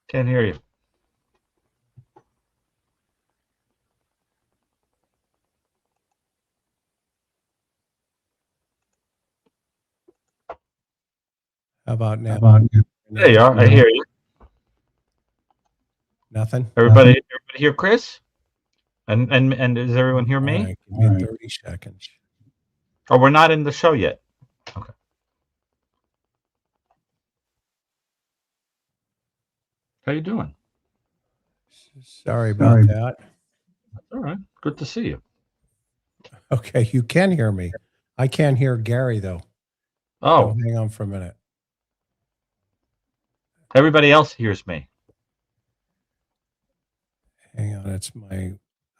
Can't hear you. How about now? There you are. I hear you. Nothing? Everybody hear Chris? And does everyone hear me? All right, give me 30 seconds. Oh, we're not in the show yet. Okay. How you doing? Sorry about that. All right. Good to see you. Okay, you can hear me. I can't hear Gary, though. Oh, So hang on for a minute. everybody else hears me. Hang on, it's my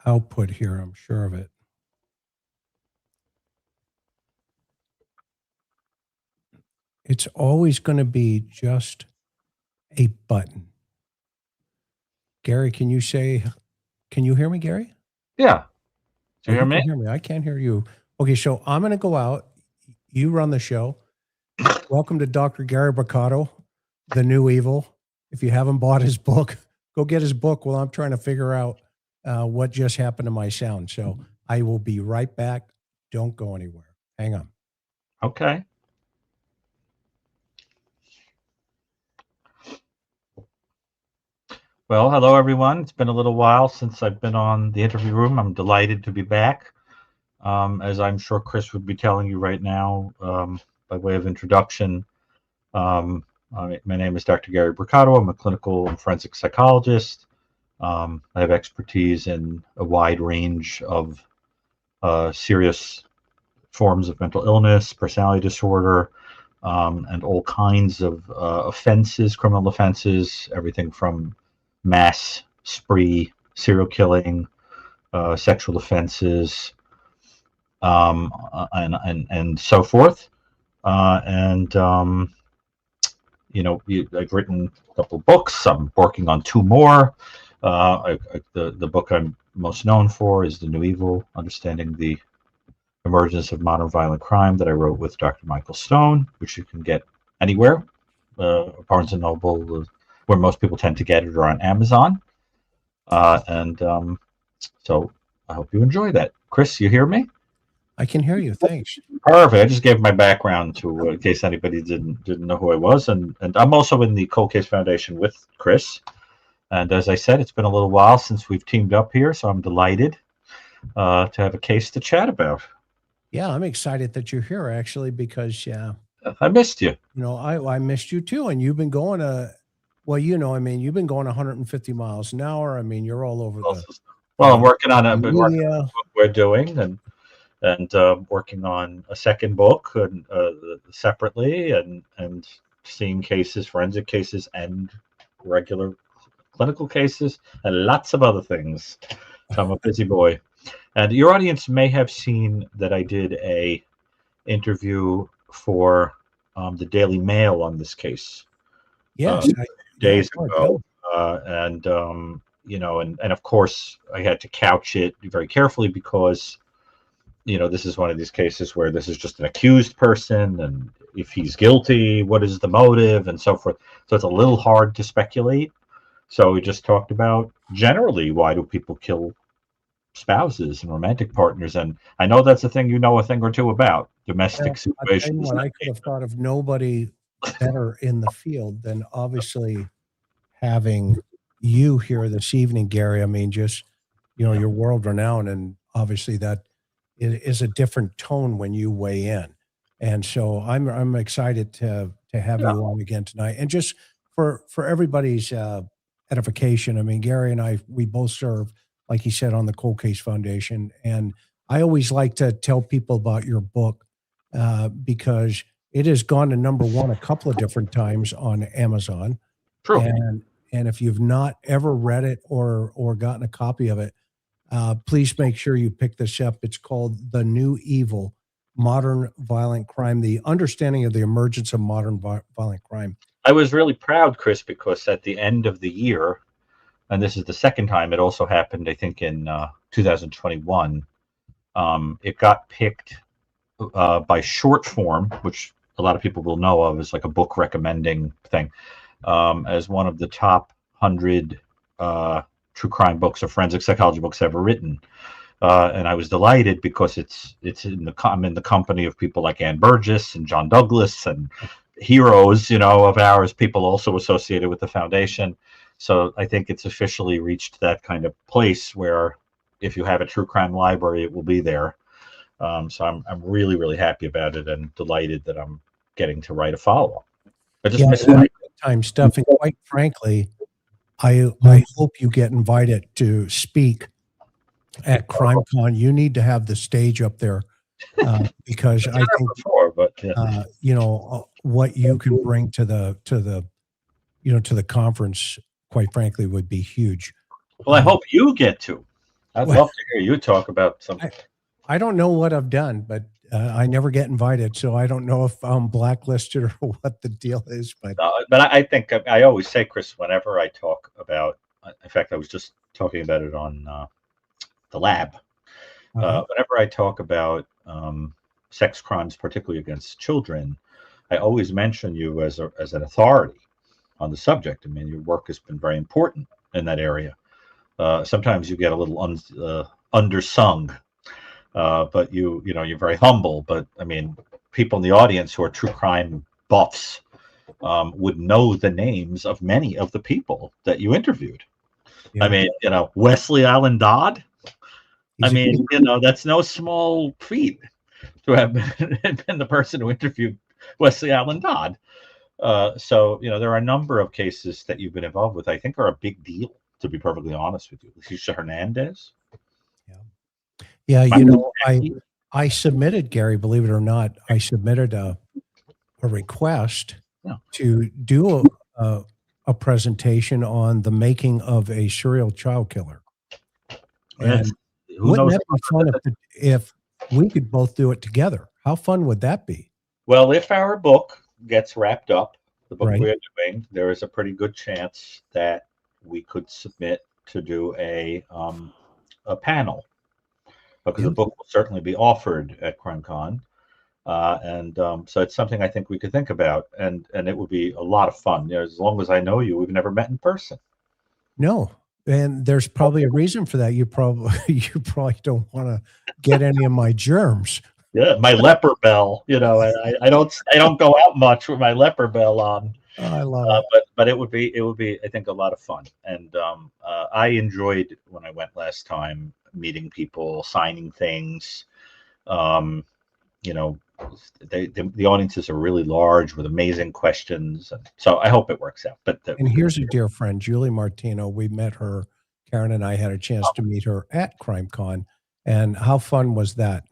output here. I'm sure of it. It's always going to be just a button. Gary, can you hear me, Gary? Yeah. Do you hear can me? Hear me. I can't hear you. Okay, so I'm going to go out. You run the show. Welcome to Dr. Gary Brucato, The New Evil. If you haven't bought his book, go get his book while I'm trying to figure out what just happened to my sound. So I will be right back. Don't go anywhere. Hang on. Okay. Well, hello, everyone. It's been a little while since I've been on the interview room. I'm delighted to be back. As I'm sure Chris would be telling you right now, by way of introduction, my name is Dr. Gary Brucato. I'm a clinical and forensic psychologist. I have expertise in a wide range of serious forms of mental illness, personality disorder, and all kinds of offenses, criminal offenses, everything from mass spree, serial killing, sexual offenses, and so forth. I've written a couple of books. I'm working on 2 more. The book I'm most known for is The New Evil: Understanding the Emergence of Modern Violent Crime, that I wrote with Dr. Michael Stone, which you can get anywhere, Barnes & Noble, where most people tend to get it, or on Amazon. So I hope you enjoy that. Chris, you hear me? I can hear you. Thanks. Perfect. I just gave my background to in case anybody didn't know who I was, and I'm also in the Cold Case Foundation with Chris. And as I said, it's been a little while since we've teamed up here, so I'm delighted to have a case to chat about. Yeah, I'm excited that you're here, actually, because I missed you. I missed you too, and you've been going you've been going 150 miles an hour. I mean, you're all over I'm working on a book we're doing, and working on a second book and separately, and seeing cases, forensic cases, and regular clinical cases, and lots of other things. So I'm a busy boy. And your audience may have seen that I did a interview for the Daily Mail on this case Yes. days Go ahead, ago, and and of course I had to couch it very carefully because this is one of these cases where this is just an accused person, and if he's guilty, what is the motive, and so forth. So it's a little hard to speculate. So we just talked about generally why do people kill spouses and romantic partners, and I know that's a thing a thing or two about domestic I'll tell you situations. what, I could have thought of nobody better in the field than obviously having you here this evening, Gary. I mean, just, you're world renowned, and obviously that is a different tone when you weigh in. And so I'm excited to have Yeah. you on again tonight. And just for everybody's edification, I mean, Gary and I, we both serve, like you said, on the Cold Case Foundation. And I always like to tell people about your book because it has gone to #1 a couple of different times on Amazon. True. And if you've not ever read it or gotten a copy of it, please make sure you pick this up. It's called The New Evil: Modern Violent Crime, the understanding of the emergence of modern violent crime. I was really proud, Chris, because at the end of the year, and this is the second time, it also happened, I think, in 2021, it got picked by Short Form, which a lot of people will know of as like a book recommending thing, as one of the top 100 true crime books or forensic psychology books ever written. And I was delighted because I'm in the company of people like Ann Burgess and John Douglas and heroes, of ours, people also associated with the foundation. So I think it's officially reached that kind of place where if you have a true crime library, it will be there. So I'm really, really happy about it and delighted that I'm getting to write a follow-up. I just missed time stuff. And quite frankly, I hope you get invited to speak at CrimeCon. You need to have the stage up there because I think what you can bring to the conference, quite frankly, would be huge. Well, I hope you get to. I'd love to hear you talk about something. I don't know what I've done, but I never get invited, so I don't know if I'm blacklisted or what the deal is. But I think I always say, Chris, whenever I talk about, in fact, I was just talking about it on the lab. Whenever I talk about sex crimes, particularly against children, I always mention you as an authority on the subject. I mean, your work has been very important in that area. Sometimes you get a little undersung. But you're very humble. But I mean, people in the audience who are true crime buffs would know the names of many of the people that you interviewed. Yeah. I mean, Wesley Allen Dodd. That's no small feat to have been the person who interviewed Wesley Allen Dodd. So there are a number of cases that you've been involved with. I think are a big deal, to be perfectly honest with you. Leticia Hernandez. Yeah, I submitted, Gary, believe it or not, I submitted a request to do a presentation on the making of a serial child killer. And wouldn't that be fun if we could both do it together? How fun would that be? Well, if our book gets wrapped up, the book we're doing, there is a pretty good chance that we could submit to do a panel. Because the book will certainly be offered at CrimeCon. So it's something I think we could think about. And it would be a lot of fun. As long as I know you, we've never met in person. No. And there's probably a reason for that. You probably don't want to get any of my germs. Yeah, my leper bell. I don't go out much with my leper bell on. Oh, I love it. But it would be I think a lot of fun. And I enjoyed when I went last time, meeting people, signing things. The audiences are really large with amazing questions, and so I hope it works out. And here's a dear friend, Julie Martino. We met her. Karen and I had a chance to meet her at CrimeCon, and how fun was that,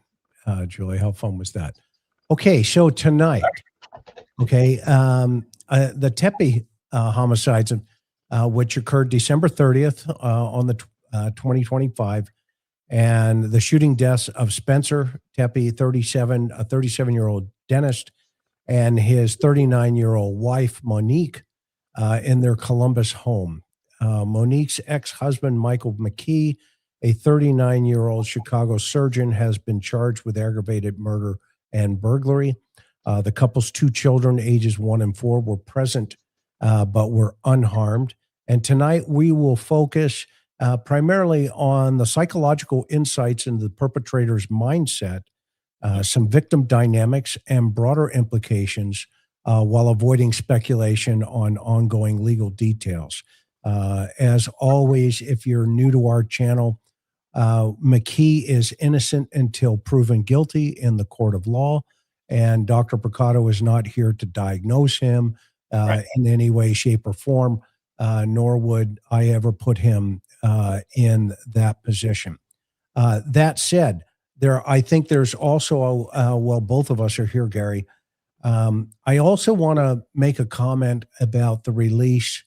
Julie? How fun was that? Okay, so tonight, the Tepe homicides, which occurred December 30th on the 2025. And the shooting deaths of Spencer Tepe, a 37-year-old dentist, and his 39-year-old wife, Monique, in their Columbus home. Monique's ex-husband, Michael McKee, a 39-year-old Chicago surgeon, has been charged with aggravated murder and burglary. The couple's two children, ages 1 and 4, were present but were unharmed. And tonight we will focus primarily on the psychological insights into the perpetrator's mindset, some victim dynamics, and broader implications while avoiding speculation on ongoing legal details. As always, if you're new to our channel, McKee is innocent until proven guilty in the court of law, and Dr. Brucato is not here to diagnose him in any way, shape, or form, nor would I ever put him in that position. That said, I think there's also, well, both of us are here, Gary. I also want to make a comment about the release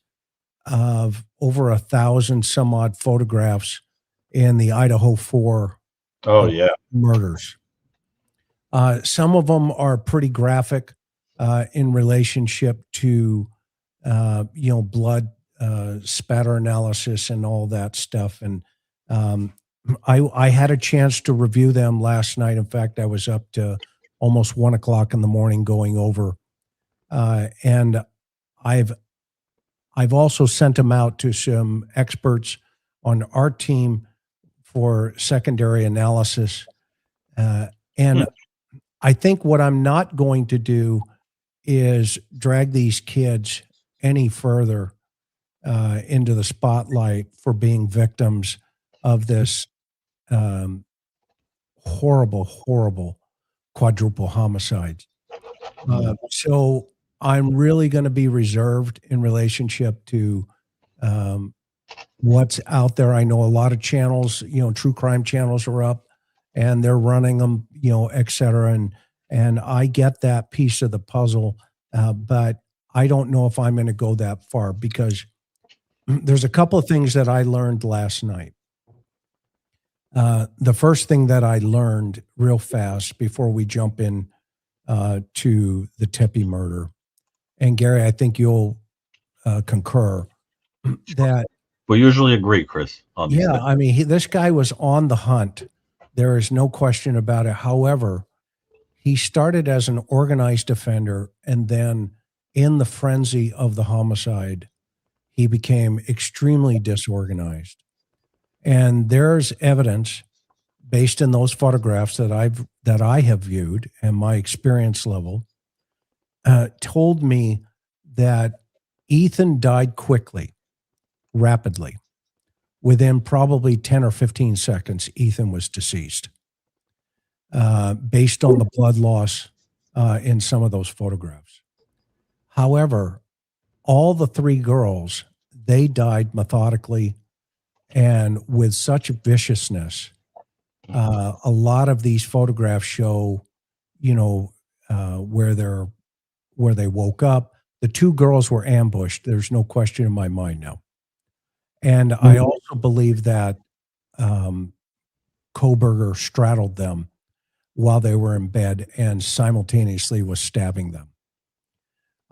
of over 1,000 some odd photographs in the Idaho 4 murders. Some of them are pretty graphic in relationship to, blood spatter analysis and all that stuff. And I had a chance to review them last night. In fact, I was up to almost 1 o'clock in the morning going over, and I've also sent them out to some experts on our team for secondary analysis. And I think what I'm not going to do is drag these kids any further into the spotlight for being victims of this horrible, horrible quadruple homicide. So I'm really going to be reserved in relationship to what's out there. I know a lot of channels, true crime channels are up and they're running them, et cetera. And I get that piece of the puzzle, but I don't know if I'm going to go that far because there's a couple of things that I learned last night. The first thing that I learned real fast before we jump in to the Tepe murder, and Gary, I think you'll concur that we usually agree, Chris. On these things. I mean, this guy was on the hunt. There is no question about it. However, he started as an organized offender, and then in the frenzy of the homicide, he became extremely disorganized. And there's evidence based in those photographs that I have viewed and my experience level told me that Ethan died quickly, rapidly. Within probably 10 or 15 seconds, Ethan was deceased based on the blood loss in some of those photographs. However, all the three girls, they died methodically and with such viciousness. A lot of these photographs show, where they woke up. The two girls were ambushed. There's no question in my mind now. And I also believe that Kohberger straddled them while they were in bed and simultaneously was stabbing them.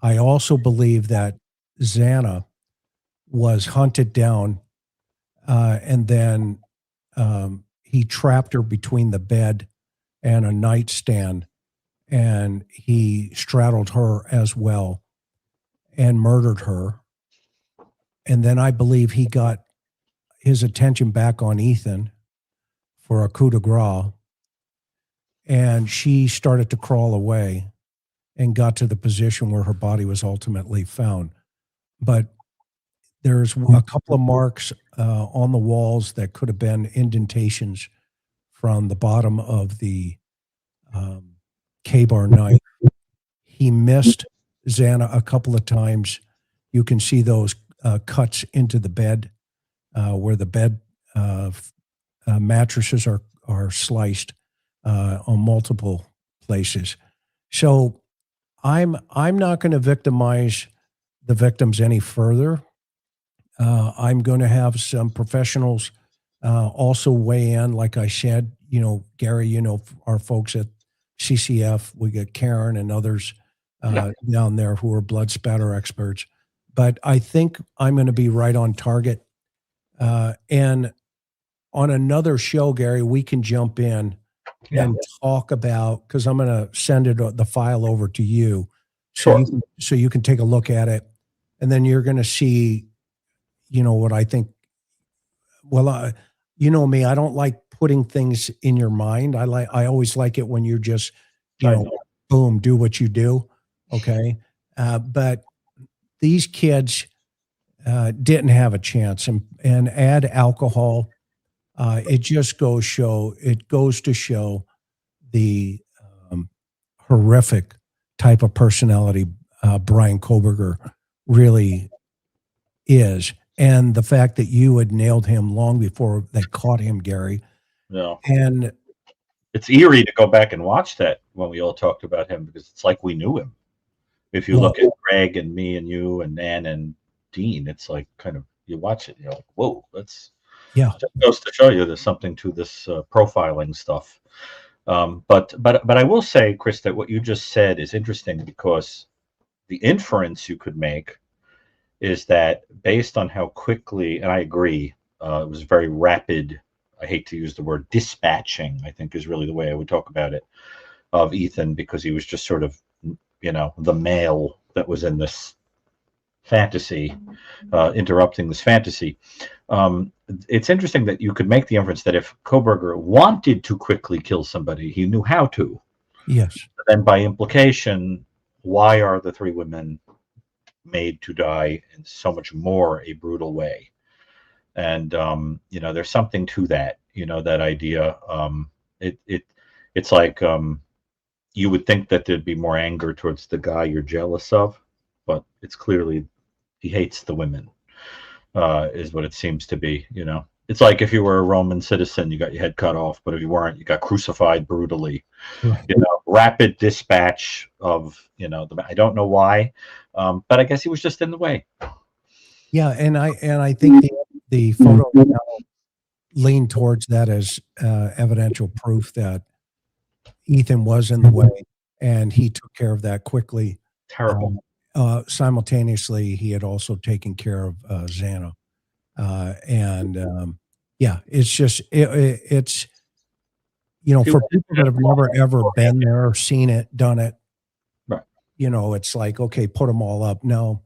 I also believe that Xana was hunted down and then he trapped her between the bed and a nightstand, and he straddled her as well and murdered her. And then I believe he got his attention back on Ethan for a coup de grace, and she started to crawl away and got to the position where her body was ultimately found. But there's a couple of marks on the walls that could have been indentations from the bottom of the K-bar knife. He missed Xana a couple of times. You can see those cuts into the bed where the bed mattresses are sliced on multiple places. So I'm not going to victimize the victims any further. I'm going to have some professionals also weigh in. Like I said, Gary, our folks at CCF, we get Karen and others down there who are blood spatter experts. But I think I'm going to be right on target. And on another show, Gary, we can jump in and talk about, because I'm going to send the file over to you, Sure. so you can take a look at it, and then you're going to see, what I think. Well, you know me, I don't like putting things in your mind. I always like it when you just, boom, do what you do. Okay. But these kids didn't have a chance, and add alcohol. It goes to show the horrific type of personality Brian Koberger really is, and the fact that you had nailed him long before they caught him, Gary. Yeah. And it's eerie to go back and watch that when we all talked about him, because it's like we knew him. If you look at Greg and me and you and Nan and Dean, it's like kind of, you watch it, you're like, whoa, that's, just goes to show you there's something to this profiling stuff. But I will say, Chris, that what you just said is interesting, because the inference you could make is that based on how quickly, and I agree, it was very rapid. I hate to use the word dispatching, I think is really the way I would talk about it, of Ethan, because he was just sort of, the male that was in this fantasy, interrupting this fantasy. It's interesting that you could make the inference that if Koberger wanted to quickly kill somebody, he knew how to. Yes. And by implication, why are the three women made to die in so much more a brutal way? And there's something to that, that idea. It's like, you would think that there'd be more anger towards the guy you're jealous of, but it's clearly he hates the women, is what it seems to be. It's like if you were a Roman citizen, you got your head cut off, but if you weren't, you got crucified brutally. Right. Rapid dispatch of, I don't know why, but I guess he was just in the way. Yeah, and I think the photo lean towards that as evidential proof that Ethan was in the way, and he took care of that quickly. Terrible. Simultaneously, he had also taken care of Xana, and it's just it's for people that have never ever been there, seen it, done it, right? It's like, okay, put them all up. No,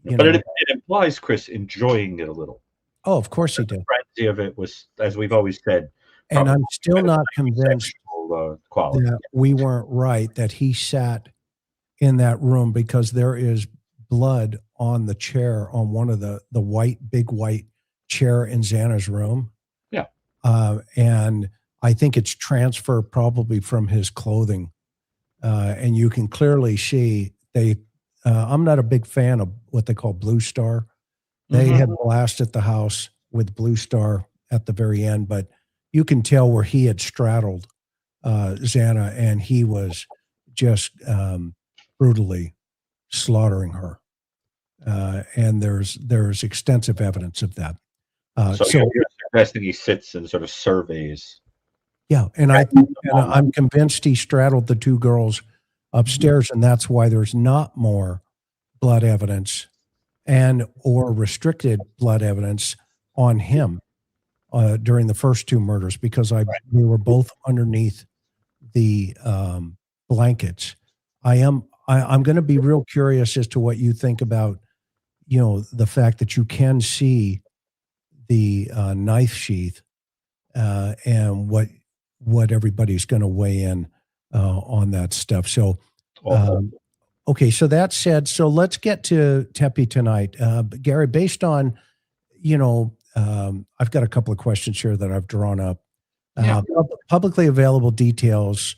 but it implies Chris enjoying it a little. Oh, of course he did. The frenzy of it was, as we've always said, and I'm still not convinced that we weren't right that he sat in that room, because there is blood on the chair, on one of the big white chair in Xana's room. Yeah. And I think it's transfer probably from his clothing. And you can clearly see I'm not a big fan of what they call Blue Star. They had blasted the house with Blue Star at the very end, but you can tell where he had straddled Xana, and he was just brutally slaughtering her. And there's extensive evidence of that. So you're suggesting he sits and sort of surveys. Yeah, and I'm convinced he straddled the two girls upstairs, and that's why there's not more blood evidence or restricted blood evidence on him during the first two murders, because we were both underneath the blankets. I'm going to be real curious as to what you think about, the fact that you can see the knife sheath, and what everybody's going to weigh in on that stuff. So, okay. So that said, so let's get to Tepe tonight. Gary, based on, I've got a couple of questions here that I've drawn up. Publicly available details,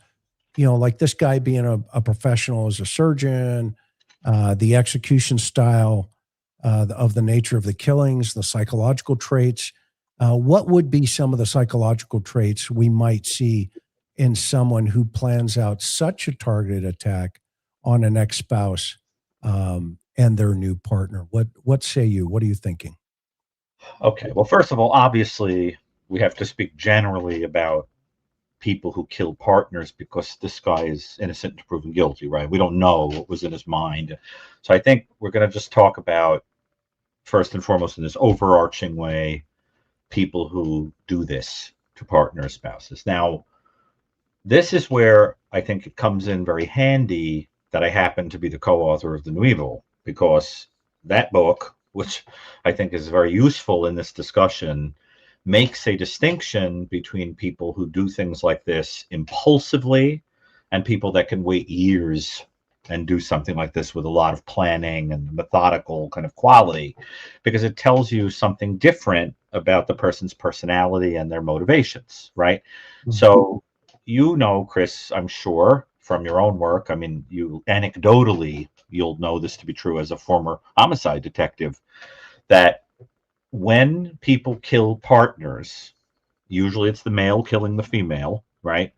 like this guy being a professional as a surgeon, the execution style, of the nature of the killings, the psychological traits. What would be some of the psychological traits we might see in someone who plans out such a targeted attack on an ex-spouse and their new partner? What say you? What are you thinking? Okay. Well, first of all, obviously, we have to speak generally about people who kill partners because this guy is innocent until proven guilty, right? We don't know what was in his mind. So I think we're going to just talk about, first and foremost, in this overarching way, people who do this to partner spouses. Now, this is where I think it comes in very handy that I happen to be the co-author of The New Evil, because that book, which I think is very useful in this discussion, makes a distinction between people who do things like this impulsively and people that can wait years and do something like this with a lot of planning and methodical kind of quality, because it tells you something different about the person's personality and their motivations, right? Mm-hmm. So, you know, Chris, I'm sure from your own work, I mean, you anecdotally, you'll know this to be true as a former homicide detective, that when people kill partners, usually it's the male killing the female, right?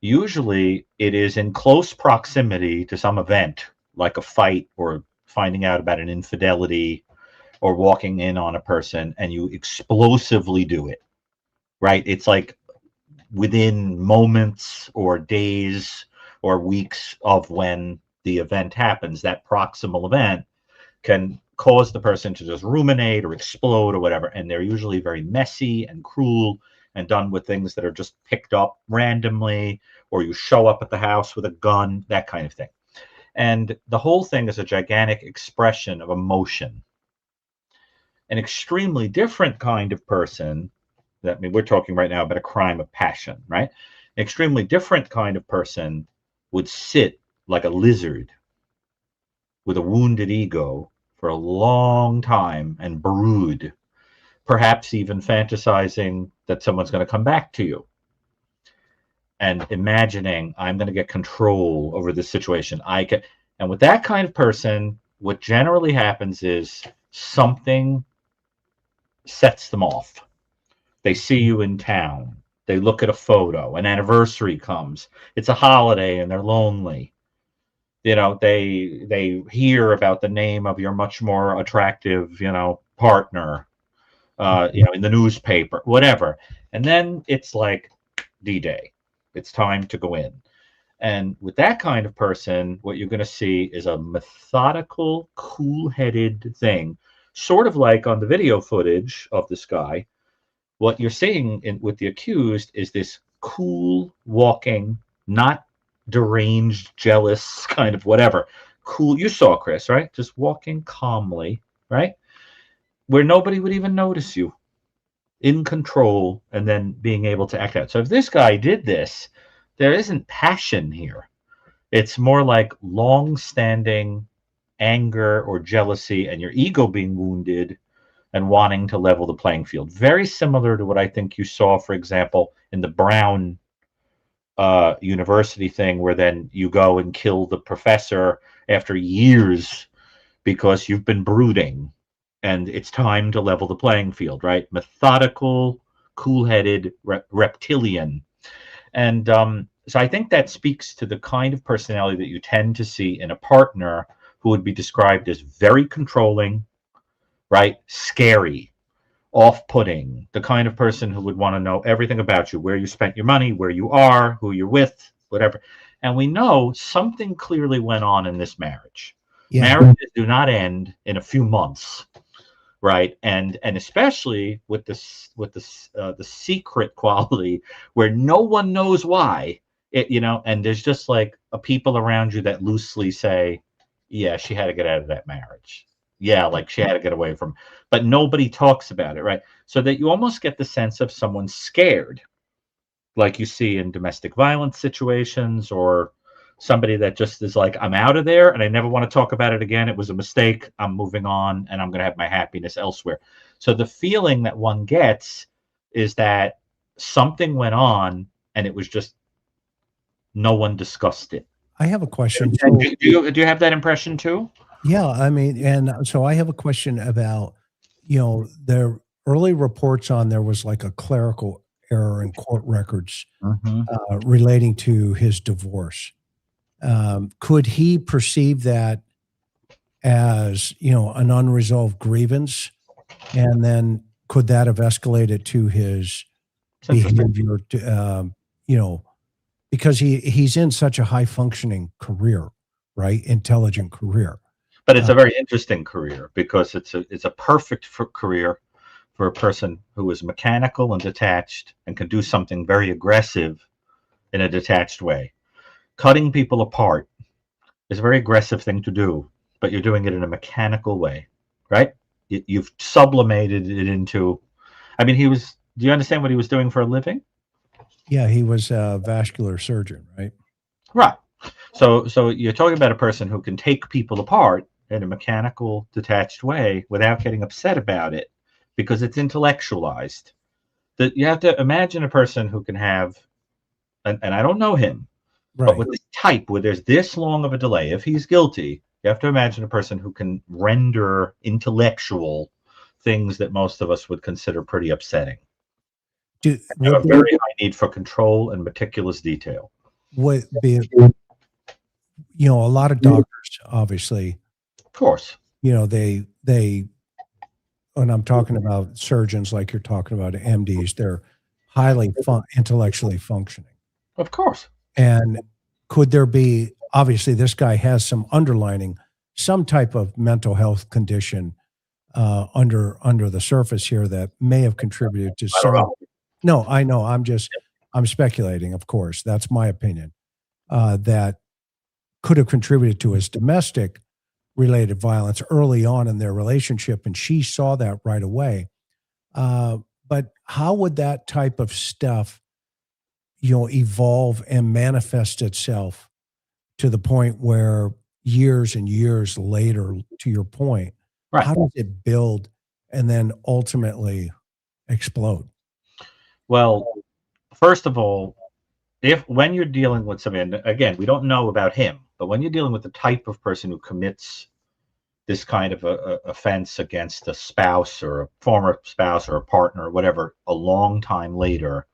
Usually it is in close proximity to some event, like a fight or finding out about an infidelity or walking in on a person, and you explosively do it, right? It's like within moments or days or weeks of when the event happens, that proximal event can cause the person to just ruminate or explode or whatever. And they're usually very messy and cruel and done with things that are just picked up randomly, or you show up at the house with a gun, that kind of thing. And the whole thing is a gigantic expression of emotion. An extremely different kind of person, I mean, we're talking right now about a crime of passion, right? An extremely different kind of person would sit like a lizard with a wounded ego for a long time and brood, perhaps even fantasizing that someone's going to come back to you and imagining, I'm going to get control over this situation. And with that kind of person, what generally happens is something sets them off. They see you in town. They look at a photo. An anniversary comes. It's a holiday and they're lonely. You know, they hear about the name of your much more attractive, partner, in the newspaper, whatever. And then it's like D-Day. It's time to go in. And with that kind of person, what you're going to see is a methodical, cool-headed thing, sort of like on the video footage of this guy. What you're seeing with the accused is this cool walking, not deranged, jealous, kind of whatever. Cool. You saw Chris, right? Just walking calmly, right? Where nobody would even notice you. In control, and then being able to act out. So if this guy did this, there isn't passion here. It's more like long-standing anger or jealousy and your ego being wounded and wanting to level the playing field. Very similar to what I think you saw, for example, in the Brown university thing, where then you go and kill the professor after years because you've been brooding and it's time to level the playing field, right? Methodical, cool-headed, reptilian. And so I think that speaks to the kind of personality that you tend to see in a partner who would be described as very controlling, right? Scary, off-putting, the kind of person who would want to know everything about you, where you spent your money, where you are, who you're with, whatever. And we know something clearly went on in this marriage. Yeah. Marriages do not end in a few months, right? And especially with the secret quality where no one knows why, and there's just like a people around you that loosely say, yeah, she had to get out of that marriage. Yeah, like she had to get away from, but nobody talks about it, right? So that you almost get the sense of someone scared, like you see in domestic violence situations, or somebody that just is like, I'm out of there and I never want to talk about it again. It was a mistake. I'm moving on and I'm going to have my happiness elsewhere. So the feeling that one gets is that something went on and it was just no one discussed it. I have a question. So, do you have that impression too? Yeah, I mean, and so I have a question about, the early reports on there was like a clerical error in court records relating to his divorce. Could he perceive that as, an unresolved grievance? And then could that have escalated to his behavior you know, because he's in such a high functioning career, right? Intelligent career. But it's a very interesting career because it's a perfect career for a person who is mechanical and detached and can do something very aggressive in a detached way. Cutting people apart is a very aggressive thing to do, but you're doing it in a mechanical way, right? You've sublimated it into. I mean, do you understand what he was doing for a living? Yeah, he was a vascular surgeon, right? Right. So you're talking about a person who can take people apart in a mechanical, detached way without getting upset about it because it's intellectualized. That you have to imagine a person who can have, and I don't know him, but Right. with this type where there's this long of a delay, if he's guilty, you have to imagine a person who can render intellectual things that most of us would consider pretty upsetting. Have a very high need for control and meticulous detail. Would be, a lot of doctors, obviously, Of course. they, and I'm talking about surgeons like you're talking about MDs, they're highly intellectually functioning. Of course. And could there be, obviously, this guy has some underlining, some type of mental health condition under the surface here that may have contributed to some. No, I know. I'm speculating, of course. That's my opinion. That could have contributed to his domestic related violence early on in their relationship, and she saw that right away. But how would that type of stuff, evolve and manifest itself to the point where years and years later, to your point, right. How does it build and then ultimately explode? Well, first of all, when you're dealing with somebody, and again, we don't know about him, but when you're dealing with the type of person who commits this kind of a offense against a spouse or a former spouse or a partner or whatever a long time later,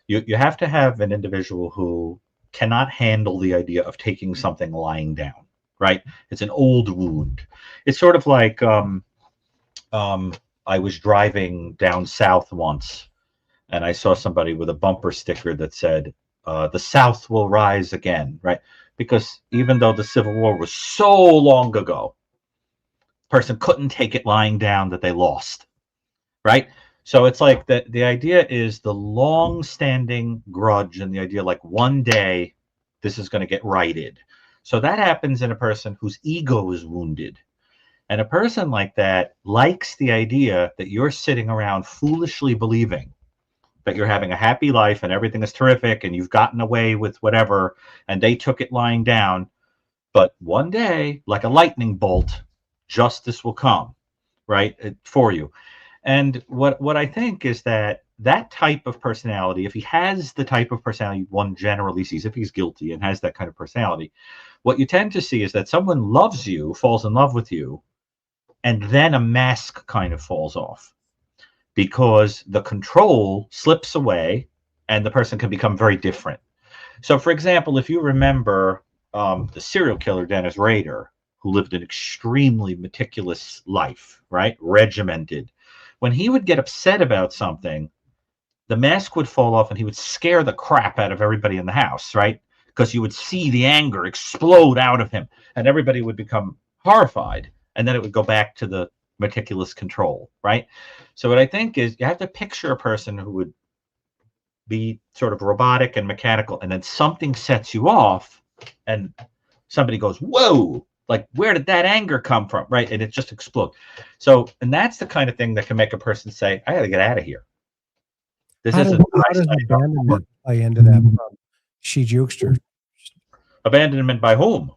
you have to have an individual who cannot handle the idea of taking something lying down, right? It's an old wound. It's sort of like I was driving down south once and I saw somebody with a bumper sticker that said, the South will rise again, right? Because even though the Civil War was so long ago, the person couldn't take it lying down that they lost, right? So it's like the idea is the long-standing grudge and the idea like one day this is going to get righted. So that happens in a person whose ego is wounded. And a person like that likes the idea that you're sitting around foolishly believing that you're having a happy life and everything is terrific and you've gotten away with whatever and they took it lying down. But one day, like a lightning bolt, justice will come, right, for you. And what I think is that type of personality, if he has the type of personality one generally sees, if he's guilty and has that kind of personality, what you tend to see is that someone loves you, falls in love with you, and then a mask kind of falls off because the control slips away and the person can become very different. So, for example, if you remember the serial killer Dennis Rader, who lived an extremely meticulous life, right? Regimented. When he would get upset about something, the mask would fall off and he would scare the crap out of everybody in the house, right? Because you would see the anger explode out of him and everybody would become horrified. And then it would go back to the meticulous control, right? So what I think is you have to picture a person who would be sort of robotic and mechanical, and then something sets you off and somebody goes, whoa, like where did that anger come from, right? And it just explodes. So, and that's the kind of thing that can make a person say, I gotta get out of here. This isn't How does abandonment play into that from She Jukester? Abandonment by whom?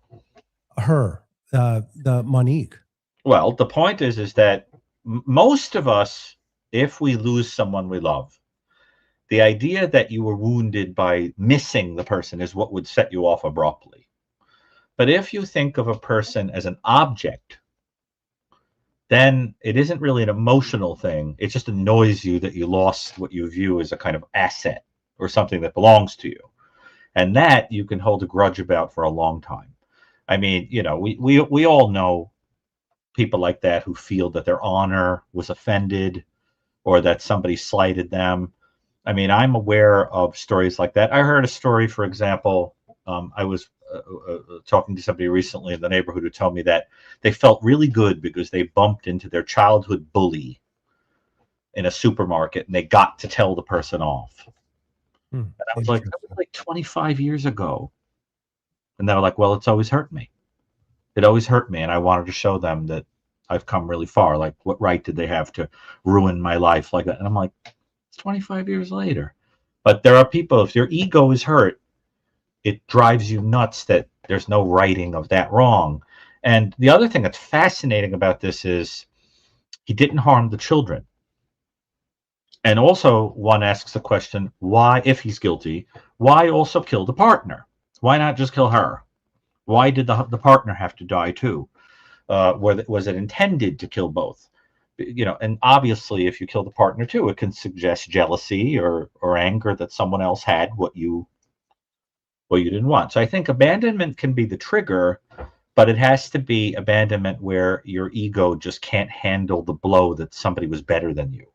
Her, the Monique. Well, the point is that most of us, if we lose someone we love, the idea that you were wounded by missing the person is what would set you off abruptly. But if you think of a person as an object, then it isn't really an emotional thing. It just annoys you that you lost what you view as a kind of asset or something that belongs to you. And that you can hold a grudge about for a long time. I mean, we all know people like that who feel that their honor was offended or that somebody slighted them. I mean, I'm aware of stories like that. I heard a story, for example, I was talking to somebody recently in the neighborhood who told me that they felt really good because they bumped into their childhood bully in a supermarket and they got to tell the person off. And I was like, that was like 25 years ago. And they were like, well, it's always hurt me. It always hurt me. And I wanted to show them that I've come really far. Like, what right did they have to ruin my life like that? And I'm like, it's 25 years later. But there are people, if your ego is hurt, it drives you nuts that there's no righting of that wrong. And the other thing that's fascinating about this is he didn't harm the children. And also, one asks the question, why, if he's guilty, why also kill the partner? Why not just kill her? Why did the partner have to die too? Was it intended to kill both? You know, and obviously, if you kill the partner too, it can suggest jealousy or anger that someone else had what you didn't want. So I think abandonment can be the trigger, but it has to be abandonment where your ego just can't handle the blow that somebody was better than you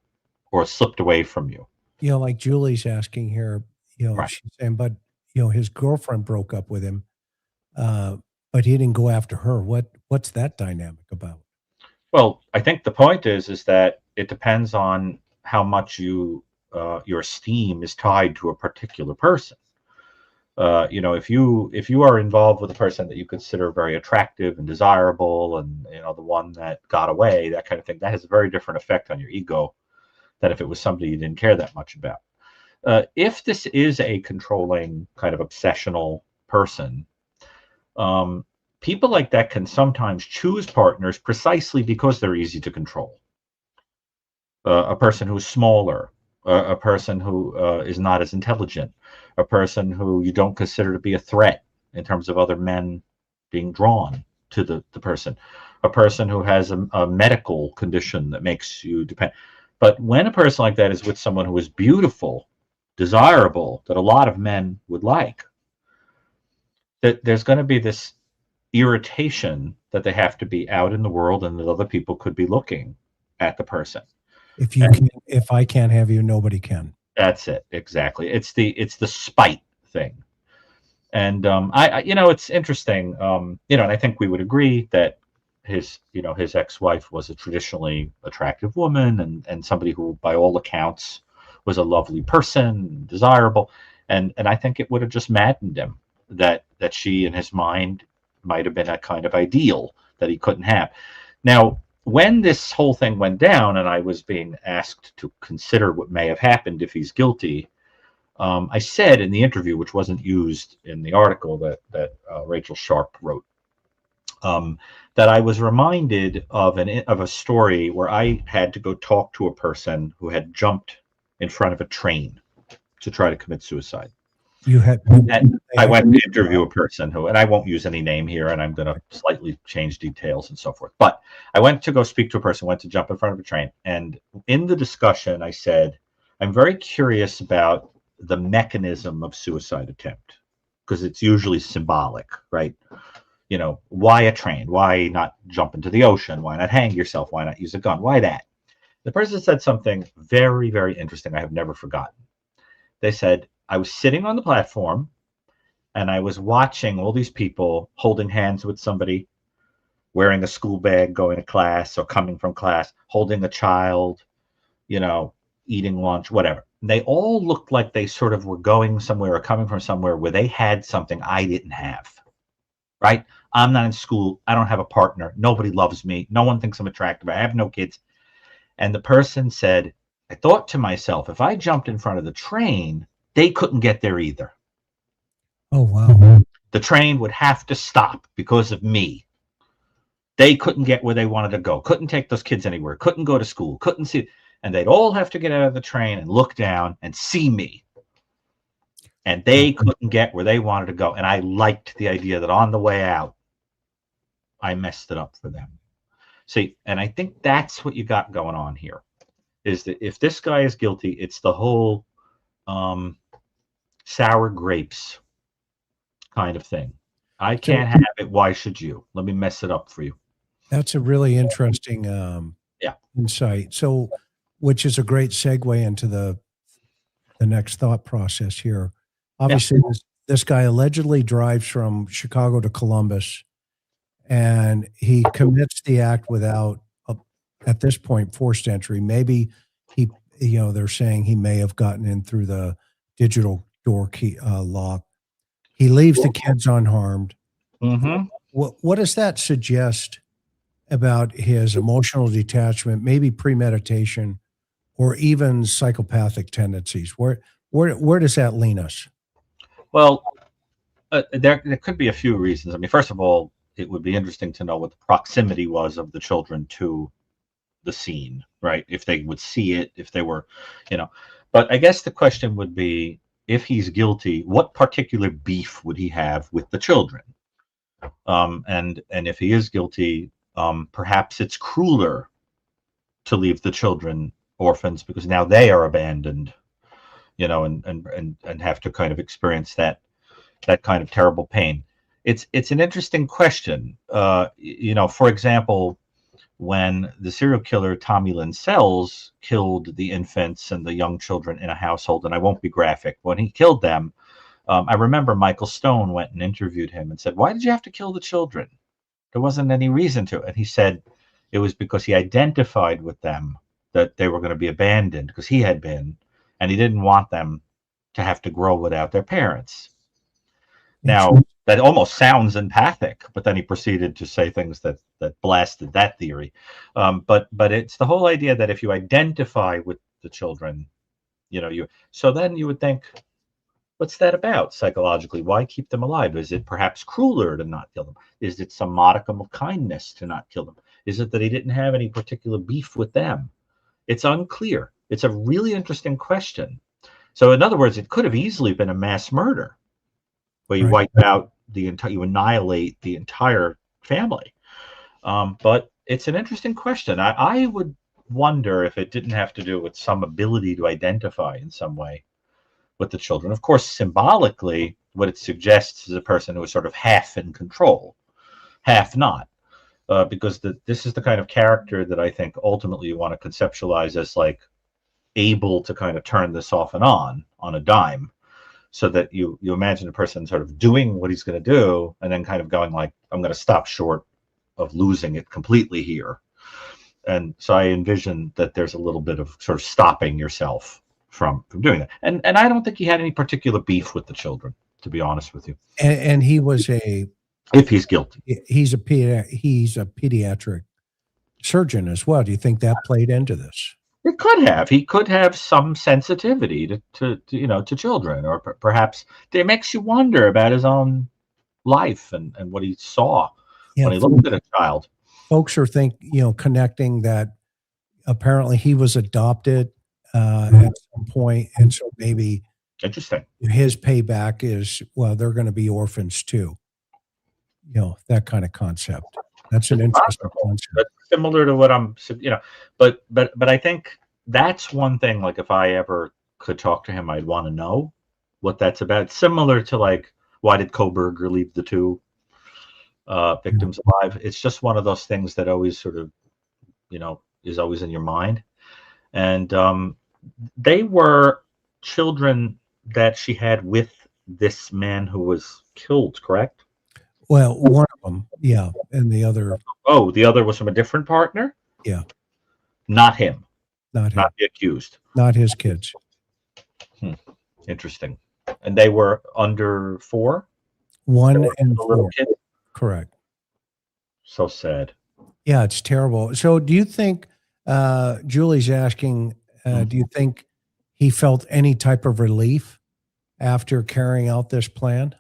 or slipped away from you. You know, like Julie's asking here, you know, Right. she's saying, but, you know, his girlfriend broke up with him, but he didn't go after her. What's that dynamic about? Well, I think the point is that it depends on how much your esteem is tied to a particular person. You know, if you are involved with a person that you consider very attractive and desirable, and you know the one that got away, that kind of thing, that has a very different effect on your ego than if it was somebody you didn't care that much about. If this is a controlling kind of obsessional person, people like that can sometimes choose partners precisely because they're easy to control. A person who's smaller, a person who is not as intelligent, a person who you don't consider to be a threat in terms of other men being drawn to the person, a person who has a medical condition that makes you depend. But when a person like that is with someone who is beautiful, desirable, that a lot of men would like, that there's going to be this irritation that they have to be out in the world and that other people could be looking at the person. If I can't have you, nobody can. That's it. Exactly. It's the spite thing. And I you know, it's interesting. You know, and I think we would agree that his ex-wife was a traditionally attractive woman and somebody who, by all accounts, was a lovely person, desirable. And I think it would have just maddened him that she, in his mind, might have been a kind of ideal that he couldn't have. Now, when this whole thing went down and I was being asked to consider what may have happened if he's guilty, I said in the interview, which wasn't used in the article that Rachel Sharp wrote, that I was reminded of a story where I had to go talk to a person who had jumped in front of a train to try to commit suicide. I went to interview a person who, and I won't use any name here, and I'm going to slightly change details and so forth. But I went to go speak to a person, went to jump in front of a train. And in the discussion, I said, I'm very curious about the mechanism of suicide attempt, because it's usually symbolic, right? You know, why a train? Why not jump into the ocean? Why not hang yourself? Why not use a gun? Why that? The person said something very, very interesting I have never forgotten. They said, I was sitting on the platform and I was watching all these people holding hands with somebody, wearing a school bag, going to class or coming from class, holding a child, you know, eating lunch, whatever. And they all looked like they sort of were going somewhere or coming from somewhere where they had something I didn't have, right? I'm not in school. I don't have a partner. Nobody loves me. No one thinks I'm attractive. I have no kids. And the person said, I thought to myself, if I jumped in front of the train, they couldn't get there either. Oh, wow. The train would have to stop because of me. They couldn't get where they wanted to go, couldn't take those kids anywhere, couldn't go to school, couldn't see, and they'd all have to get out of the train and look down and see me. And they couldn't get where they wanted to go. And I liked the idea that on the way out, I messed it up for them. See, and I think that's what you got going on here, is that if this guy is guilty, it's the whole sour grapes kind of thing. I can't have it. Why should you? Let me mess it up for you. That's a really interesting insight. So, which is a great segue into the the next thought process here. Obviously, this guy allegedly drives from Chicago to Columbus, and he commits the act without, at this point, forced entry. Maybe he, they're saying he may have gotten in through the digital door key lock. He leaves the kids unharmed. Mm-hmm. What does that suggest about his emotional detachment, maybe premeditation, or even psychopathic tendencies? Where does that lean us? Well, there could be a few reasons. I mean, first of all, it would be interesting to know what the proximity was of the children to the scene, right? If they would see it, if they were, But I guess the question would be, if he's guilty, what particular beef would he have with the children? And if he is guilty, perhaps it's crueler to leave the children orphans because now they are abandoned, and have to kind of experience that kind of terrible pain. It's an interesting question. For example, when the serial killer Tommy Lynn Sells killed the infants and the young children in a household, and I won't be graphic, when he killed them, I remember Michael Stone went and interviewed him and said, "Why did you have to kill the children? There wasn't any reason to." And he said it was because he identified with them, that they were going to be abandoned because he had been, and he didn't want them to have to grow without their parents. Now, that almost sounds empathic, but then he proceeded to say things that blasted that theory. But it's the whole idea that if you identify with the children, so then you would think, what's that about psychologically? Why keep them alive? Is it perhaps crueler to not kill them? Is it some modicum of kindness to not kill them? Is it that he didn't have any particular beef with them? It's unclear. It's a really interesting question. So in other words, it could have easily been a mass murder where you wipe out you annihilate the entire family. But it's an interesting question. I would wonder if it didn't have to do with some ability to identify in some way with the children. Of course, symbolically, what it suggests is a person who is sort of half in control, half not, because this is the kind of character that I think ultimately you want to conceptualize as like able to kind of turn this off and on a dime, so that you imagine a person sort of doing what he's going to do and then kind of going like, I'm going to stop short of losing it completely here. And so I envision that there's a little bit of sort of stopping yourself from doing that. And I don't think he had any particular beef with the children, to be honest with you. And he was if he's guilty, he's a pediatric surgeon as well. Do you think that played into this? It could have. He could have some sensitivity to children, or perhaps it makes you wonder about his own life and what he saw when he looked at a child. Folks are connecting that apparently he was adopted at some point, and so maybe interesting. His payback is, well, they're going to be orphans too. That kind of concept. That's an interesting concept. That's similar to what I'm, but I think that's one thing. Like if I ever could talk to him, I'd want to know what that's about. Similar to like, why did Koberger leave the two victims alive? It's just one of those things that always sort of, is always in your mind. And they were children that she had with this man who was killed, correct? Well, one of them, yeah, and the other. Oh, the other was from a different partner? Yeah. Not him. Not him. Not the accused. Not his kids. Interesting. And they were under 4? 1 and 4. Kid? Correct. So sad. Yeah, it's terrible. So do you think, Julie's asking, do you think he felt any type of relief after carrying out this plan?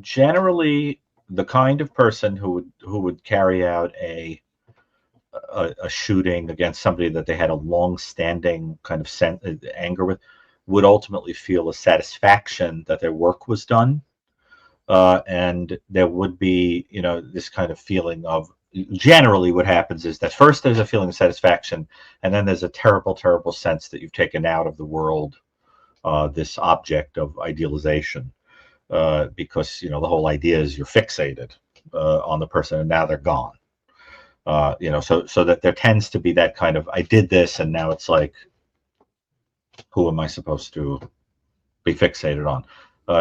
Generally, the kind of person who would carry out a shooting against somebody that they had a long-standing kind of anger with would ultimately feel a satisfaction that their work was done, and there would be this kind of feeling of, generally what happens is that first there's a feeling of satisfaction, and then there's a terrible sense that you've taken out of the world this object of idealization. Because the whole idea is you're fixated on the person, and now they're gone. So that there tends to be that kind of, I did this, and now it's like who am I supposed to be fixated on?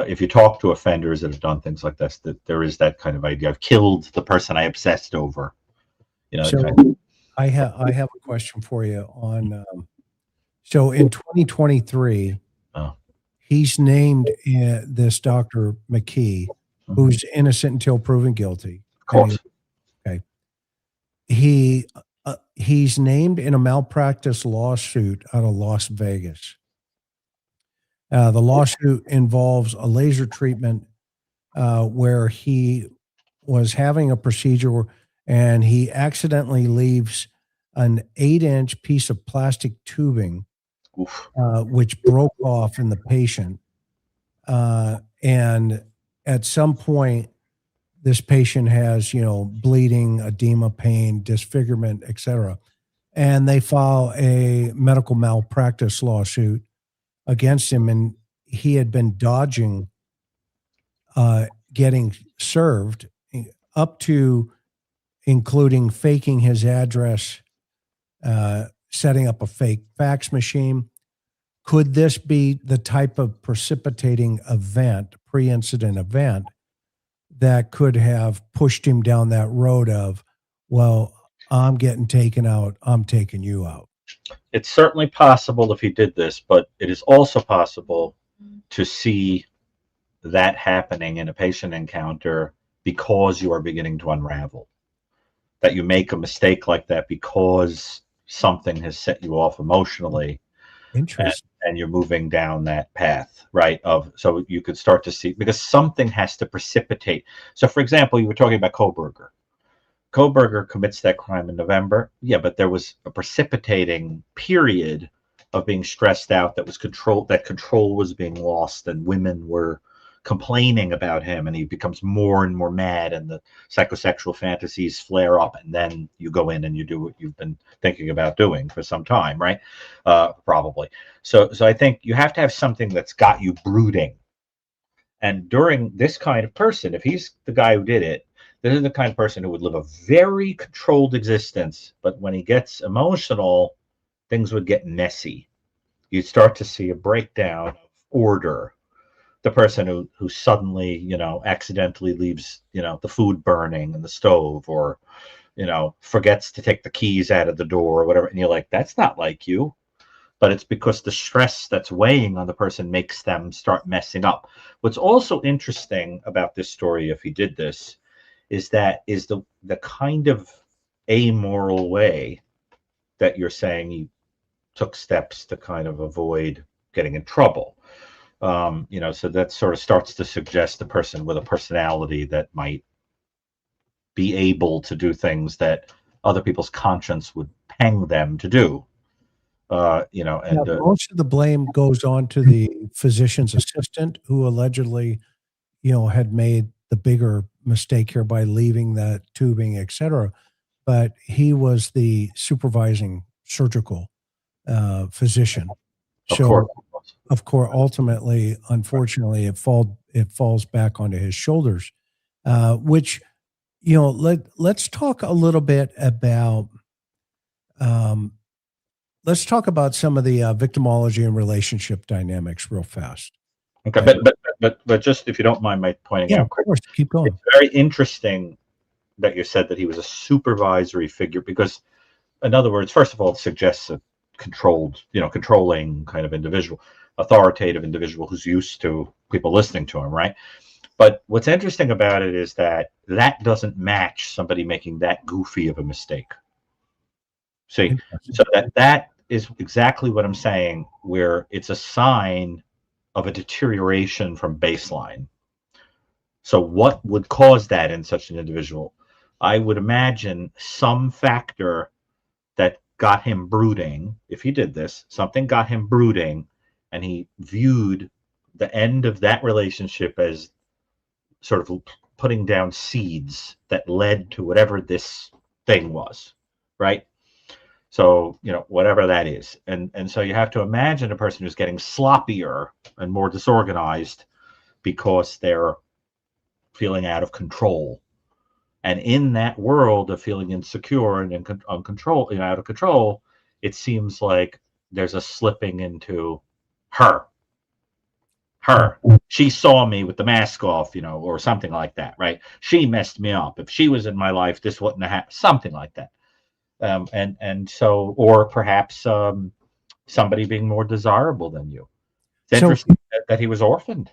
If you talk to offenders that have done things like this, that there is that kind of idea. I've killed the person I obsessed over. So Kind of, I have a question for you on. So in 2023, oh, he's named this Dr. McKee, who's innocent until proven guilty. of course. Okay. He's named in a malpractice lawsuit out of Las Vegas. The lawsuit involves a laser treatment where he was having a procedure and he accidentally leaves an 8-inch piece of plastic tubing, which broke off in the patient. And at some point, this patient has, bleeding, edema, pain, disfigurement, etc. And they file a medical malpractice lawsuit against him. And he had been dodging getting served up to including faking his address, setting up a fake fax machine. Could this be the type of precipitating event, pre-incident event, that could have pushed him down that road of, well, I'm getting taken out, I'm taking you out? It's certainly possible if he did this, but it is also possible to see that happening in a patient encounter because you are beginning to unravel. That you make a mistake like that because something has set you off emotionally. Interesting. And you're moving down that path, right? So you could start to see, because something has to precipitate. So for example, you were talking about Koberger. Koberger commits that crime in November. Yeah, but there was a precipitating period of being stressed out that control was being lost, and women were complaining about him, and he becomes more and more mad, and the psychosexual fantasies flare up, and then you go in and you do what you've been thinking about doing for some time, right? Probably. So I think you have to have something that's got you brooding. And during this kind of person, if he's the guy who did it, this is the kind of person who would live a very controlled existence, but when he gets emotional, things would get messy. You'd start to see a breakdown of order. The person who suddenly, accidentally leaves, the food burning in the stove, or, forgets to take the keys out of the door or whatever. And you're like, that's not like you. But it's because the stress that's weighing on the person makes them start messing up. What's also interesting about this story, if he did this, is the kind of amoral way that you're saying he took steps to kind of avoid getting in trouble. So that sort of starts to suggest a person with a personality that might be able to do things that other people's conscience would pang them to do. Most of the blame goes on to the physician's assistant, who allegedly, had made the bigger mistake here by leaving that tubing, etc. But he was the supervising surgical physician. Of course, ultimately, unfortunately, it falls back onto his shoulders, which, let's talk a little bit about, let's talk about some of the victimology and relationship dynamics real fast. Okay, but just if you don't mind my pointing out, of course, keep going. It's very interesting that you said that he was a supervisory figure, because, in other words, first of all, it suggests a controlling kind of individual, authoritative individual who's used to people listening to him, right? But what's interesting about it is that doesn't match somebody making that goofy of a mistake. See, so that is exactly what I'm saying, where it's a sign of a deterioration from baseline. So what would cause that in such an individual? I would imagine some factor that got him brooding. If he did this, something got him brooding, and he viewed the end of that relationship as sort of putting down seeds that led to whatever this thing was, right? So, whatever that is. And so you have to imagine a person who's getting sloppier and more disorganized because they're feeling out of control. And in that world of feeling insecure and out of control, it seems like there's a slipping into her. She saw me with the mask off, or something like that, right? She messed me up. If she was in my life, this wouldn't have happened. Something like that. And so, or perhaps somebody being more desirable than you. It's interesting that he was orphaned.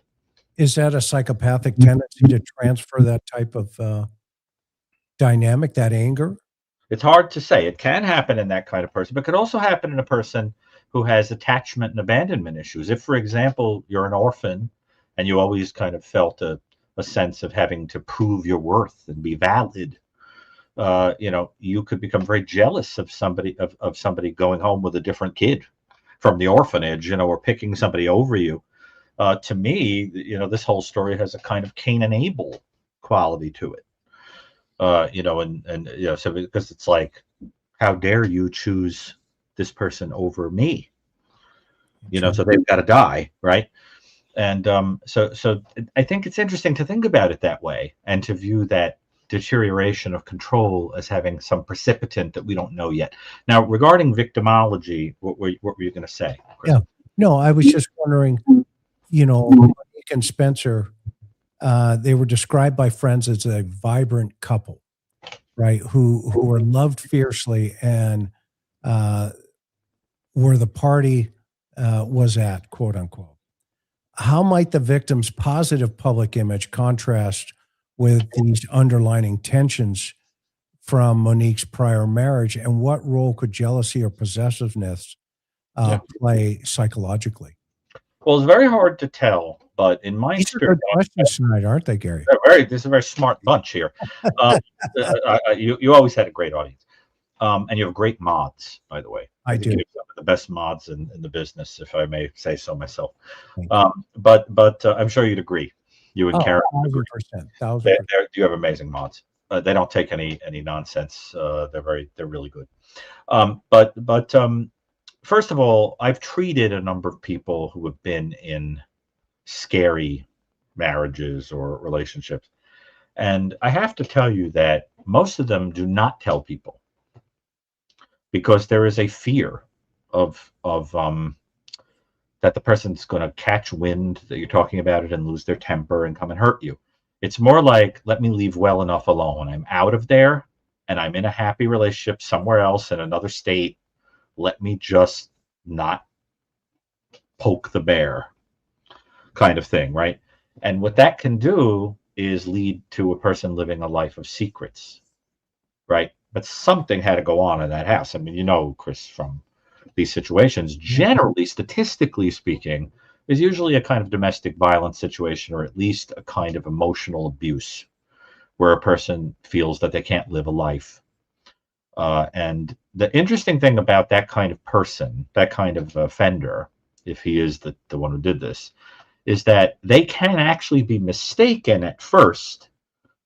Is that a psychopathic tendency to transfer that type of dynamic, that anger? It's hard to say. It can happen in that kind of person, but it could also happen in a person who has attachment and abandonment issues. If, for example, you're an orphan and you always kind of felt a sense of having to prove your worth and be valid, you could become very jealous of somebody going home with a different kid from the orphanage, or picking somebody over you. To me, this whole story has a kind of Cain and Abel quality to it. So because it's like, how dare you choose this person over me? So they've got to die, right? And so I think it's interesting to think about it that way, and to view that deterioration of control as having some precipitant that we don't know yet. Now, regarding victimology, what were you going to say, Chris? Yeah, no, I was just wondering, Monique and Spencer, they were described by friends as a vibrant couple, right? Who were loved fiercely and where the party was at, quote unquote. How might the victim's positive public image contrast with these underlining tensions from Monique's prior marriage, and what role could jealousy or possessiveness play psychologically? Well, it's very hard to tell, but in my These are good questions tonight, aren't they, Gary? This is a very smart bunch here. You always had a great audience, and you have great mods, by the way. I do. You have some of the best mods in the business, if I may say so myself. But I'm sure you'd agree. You and Karen. 1,000%. You have amazing mods. They don't take any nonsense. They're really good. But first of all, I've treated a number of people who have been in scary marriages or relationships, and I have to tell you that most of them do not tell people, because there is a fear of that the person's going to catch wind that you're talking about it and lose their temper and come and hurt you. It's more like, let me leave well enough alone. I'm out of there and I'm in a happy relationship somewhere else in another state. Let me just not poke the bear, kind of thing, right? And what that can do is lead to a person living a life of secrets, right? But something had to go on in that house. I mean, Chris, from these situations, generally, statistically speaking, is usually a kind of domestic violence situation, or at least a kind of emotional abuse, where a person feels that they can't live a life. And the interesting thing about that kind of person, that kind of offender, if he is the one who did this, is that they can actually be mistaken at first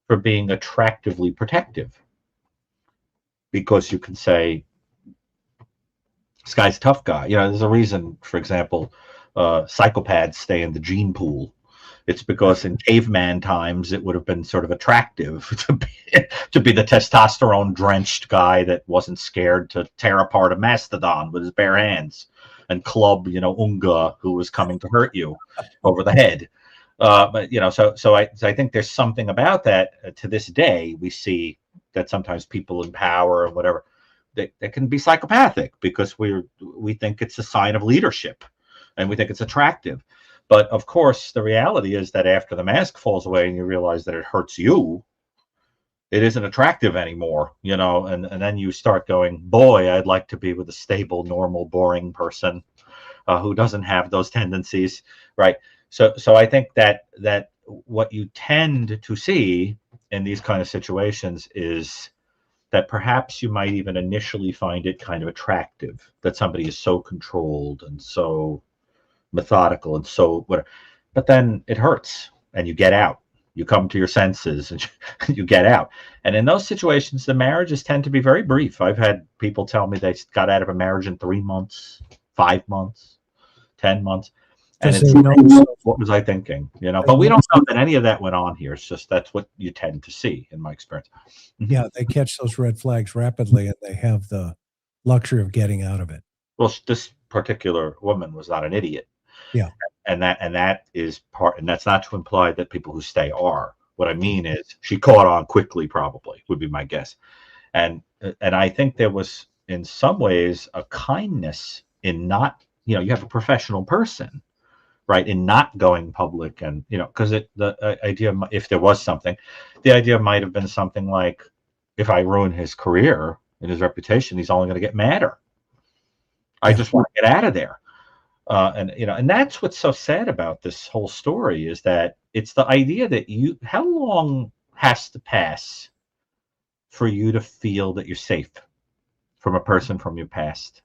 for being attractively protective. Because you can say, this guy's a tough guy. There's a reason, for example, psychopaths stay in the gene pool. It's because in caveman times, it would have been sort of attractive to be the testosterone-drenched guy that wasn't scared to tear apart a mastodon with his bare hands and club, Unga, who was coming to hurt you over the head. So I think there's something about that. To this day, we see that sometimes people in power and whatever, they can be psychopathic because we think it's a sign of leadership and we think it's attractive. But of course, the reality is that after the mask falls away and you realize that it hurts you, it isn't attractive anymore, and then you start going, boy, I'd like to be with a stable, normal, boring person who doesn't have those tendencies, right? So I think that what you tend to see in these kind of situations is that perhaps you might even initially find it kind of attractive that somebody is so controlled and so methodical and so whatever, but then it hurts and you get out. You come to your senses and you get out. And in those situations, the marriages tend to be very brief. I've had people tell me they got out of a marriage in 3 months, 5 months, 10 months. And it's what was I thinking? But we don't know that any of that went on here. It's just that's what you tend to see in my experience. Yeah, they catch those red flags rapidly and they have the luxury of getting out of it. Well, this particular woman was not an idiot. Yeah. And that is part, and that's not to imply that people who stay are. What I mean is she caught on quickly, probably would be my guess. And I think there was in some ways a kindness in not, you have a professional person, right, in not going public, and because the idea, if there was something, the idea might have been something like, if I ruin his career and his reputation, he's only going to get madder. I just want to get out of there. And that's what's so sad about this whole story, is that it's the idea that how long has to pass for you to feel that you're safe from a person from your past.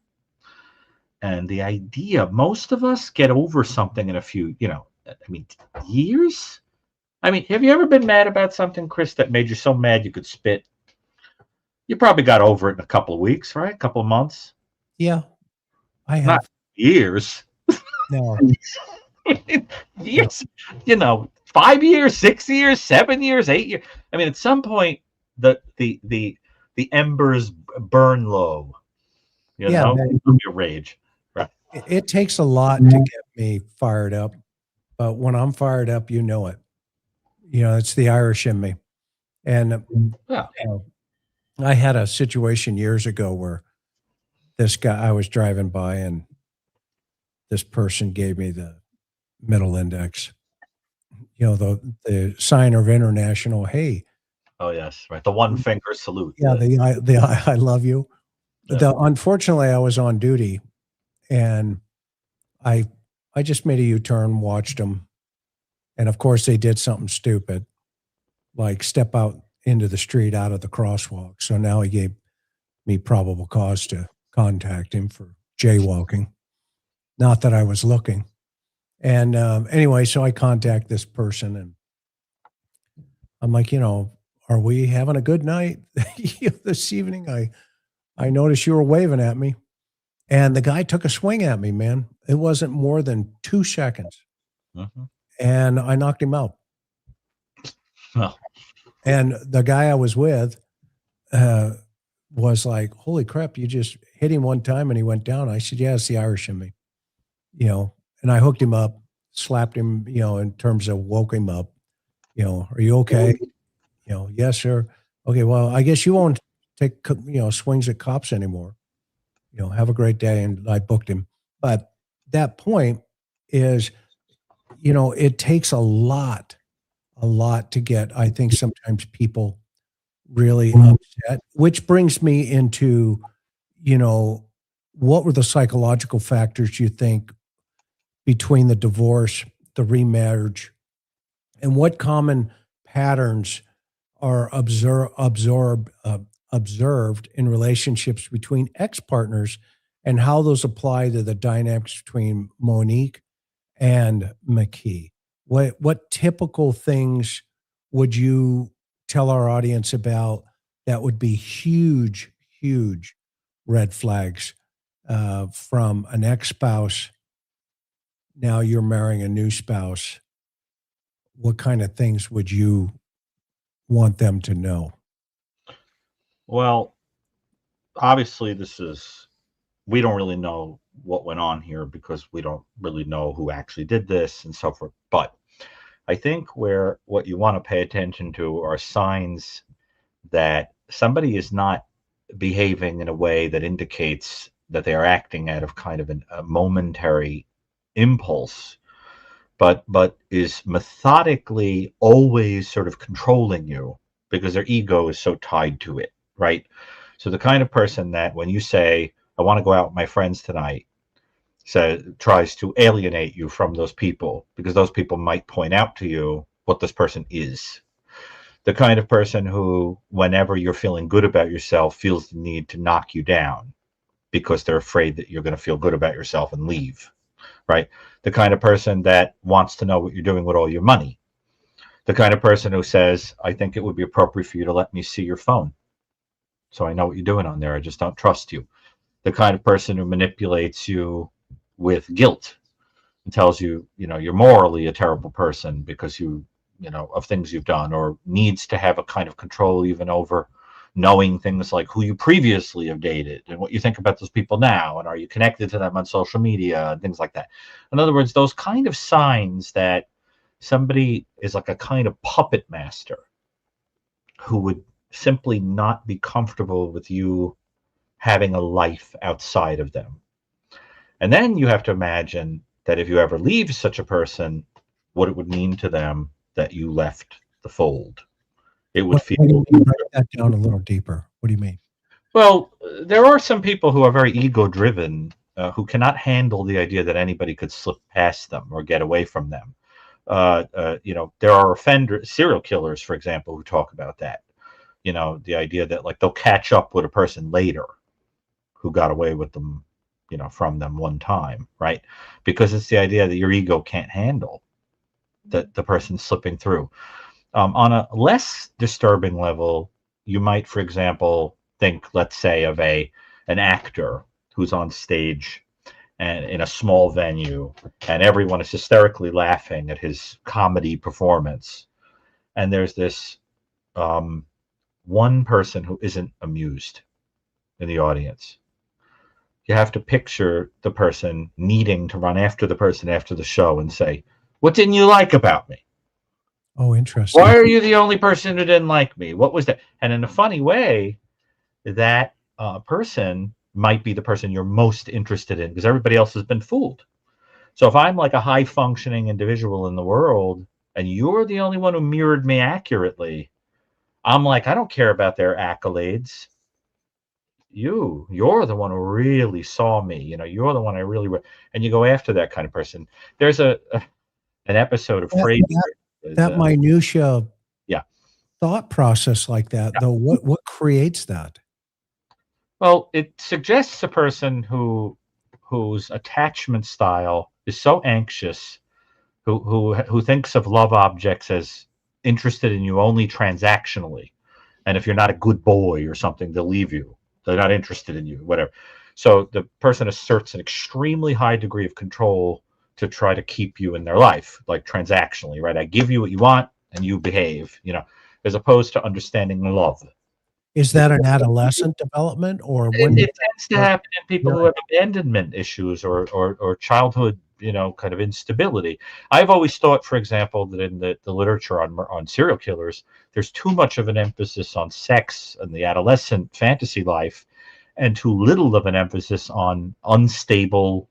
And the idea, most of us get over something in a few, years. Have you ever been mad about something, Chris, that made you so mad you could spit? You probably got over it in a couple of weeks, right? A couple of months. Yeah, I have. Not years. No. Years, 5 years, 6 years, 7 years, 8 years. At some point, the embers burn low. Your rage. Right. It takes a lot to get me fired up, but when I'm fired up, you know it. It's the Irish in me. And I had a situation years ago where this guy, I was driving by, and this person gave me the middle index, the sign of international. Hey. Oh yes, right. The one finger salute. Yeah, the I love you. Yeah. Unfortunately, I was on duty, and I just made a U-turn, watched them, and of course they did something stupid, like step out into the street out of the crosswalk. So now he gave me probable cause to contact him for jaywalking. Not that I was looking. And anyway, so I contact this person, and I'm like, are we having a good night this evening? I noticed you were waving at me. And the guy took a swing at me, man. It wasn't more than 2 seconds. Mm-hmm. And I knocked him out. Oh. And the guy I was with was like, holy crap, you just hit him one time and he went down. I said, yeah, it's the Irish in me. And I hooked him up, slapped him, in terms of woke him up. Are you okay? Yes, sir. Okay, well, I guess you won't take, swings at cops anymore. Have a great day. And I booked him. But that point is, it takes a lot to get, I think sometimes people really upset, which brings me into, what were the psychological factors you think between the divorce, the remarriage, and what common patterns are observed in relationships between ex-partners, and how those apply to the dynamics between Monique and McKee? What typical things would you tell our audience about that would be huge red flags from an ex-spouse? Now you're marrying a new spouse. What kind of things would you want them to know? Well, obviously we don't really know what went on here, because we don't really know who actually did this and so forth. But I think what you want to pay attention to are signs that somebody is not behaving in a way that indicates that they are acting out of kind of a momentary impulse, but is methodically always sort of controlling you, because their ego is so tied to it, right? So the kind of person that when you say, I want to go out with my friends tonight, tries to alienate you from those people, because those people might point out to you what this person is. The kind of person who, whenever you're feeling good about yourself, feels the need to knock you down because they're afraid that you're going to feel good about yourself and leave, right? The kind of person that wants to know what you're doing with all your money. The kind of person who says, I think it would be appropriate for you to let me see your phone, so I know what you're doing on there. I just don't trust you. The kind of person who manipulates you with guilt and tells you, you're morally a terrible person because of things you've done, or needs to have a kind of control even over knowing things like who you previously have dated and what you think about those people now, and are you connected to them on social media and things like that. In other words, those kind of signs that somebody is like a kind of puppet master who would simply not be comfortable with you having a life outside of them. And then you have to imagine that if you ever leave such a person, what it would mean to them that you left the fold. It would feel. What do you mean? Break that down a little deeper. What do you mean? Well, there are some people who are very ego-driven, who cannot handle the idea that anybody could slip past them or get away from them. There are serial killers, for example, who talk about that. The idea that like they'll catch up with a person later who got away with them, from them one time, right? Because it's the idea that your ego can't handle that the person slipping through. On a less disturbing level, you might, for example, think, let's say, of an actor who's on stage and in a small venue, and everyone is hysterically laughing at his comedy performance, and there's this one person who isn't amused in the audience. You have to picture the person needing to run after the person after the show and say, "What didn't you like about me? Oh, interesting. Why are you the only person who didn't like me? What was that?" And in a funny way, that person might be the person you're most interested in, because everybody else has been fooled. So if I'm like a high functioning individual in the world and you're the only one who mirrored me accurately, I'm like, I don't care about their accolades. You're the one who really saw me. You're the one I really and you go after that kind of person. There's an episode of Frasier. That minutia Yeah. thought process like that, though, what creates that? Well, it suggests a person whose attachment style is so anxious, who thinks of love objects as interested in you only transactionally, and if you're not a good boy or something, they'll leave you. They're not interested in you, whatever. So the person asserts an extremely high degree of control to try to keep you in their life, like transactionally, right? I give you what you want and you behave, as opposed to understanding love. Is that an adolescent development, or when it tends to happen in people who have abandonment issues or childhood, kind of instability. I've always thought, for example, that in the literature on serial killers, there's too much of an emphasis on sex and the adolescent fantasy life, and too little of an emphasis on unstable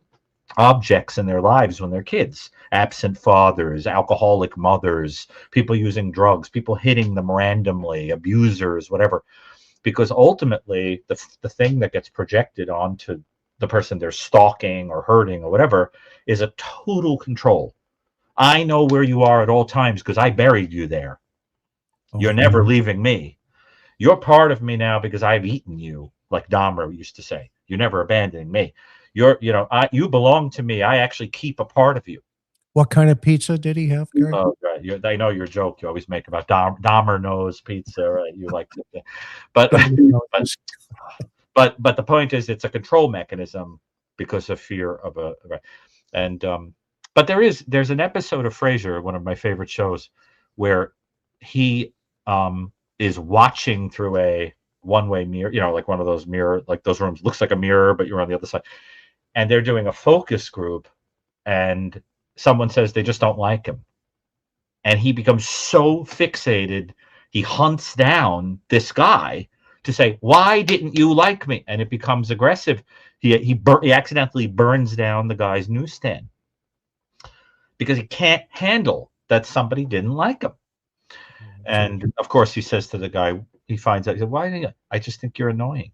objects in their lives when they're kids. Absent fathers, alcoholic mothers, people using drugs, people hitting them randomly, abusers, whatever. Because ultimately, the thing that gets projected onto the person they're stalking or hurting or whatever is a total control. I know where you are at all times because I buried you there. You're never leaving me. You're part of me now because I've eaten you, like Dahmer used to say. You're never abandoning me. You belong to me. I actually keep a part of you. What kind of pizza did he have, Gary? Oh, right. I know your joke you always make about Dahmer knows pizza, right? You like to, but but the point is, it's a control mechanism because of fear of but there's an episode of Frasier, one of my favorite shows, where he is watching through a one-way mirror, like one of those mirror, like those rooms looks like a mirror, but you're on the other side, and they're doing a focus group, and someone says they just don't like him. And he becomes so fixated, he hunts down this guy to say, "Why didn't you like me?" And it becomes aggressive. He accidentally burns down the guy's newsstand because he can't handle that somebody didn't like him. And of course, he says to the guy, he finds out, he said, "Why didn't you? I just think you're annoying."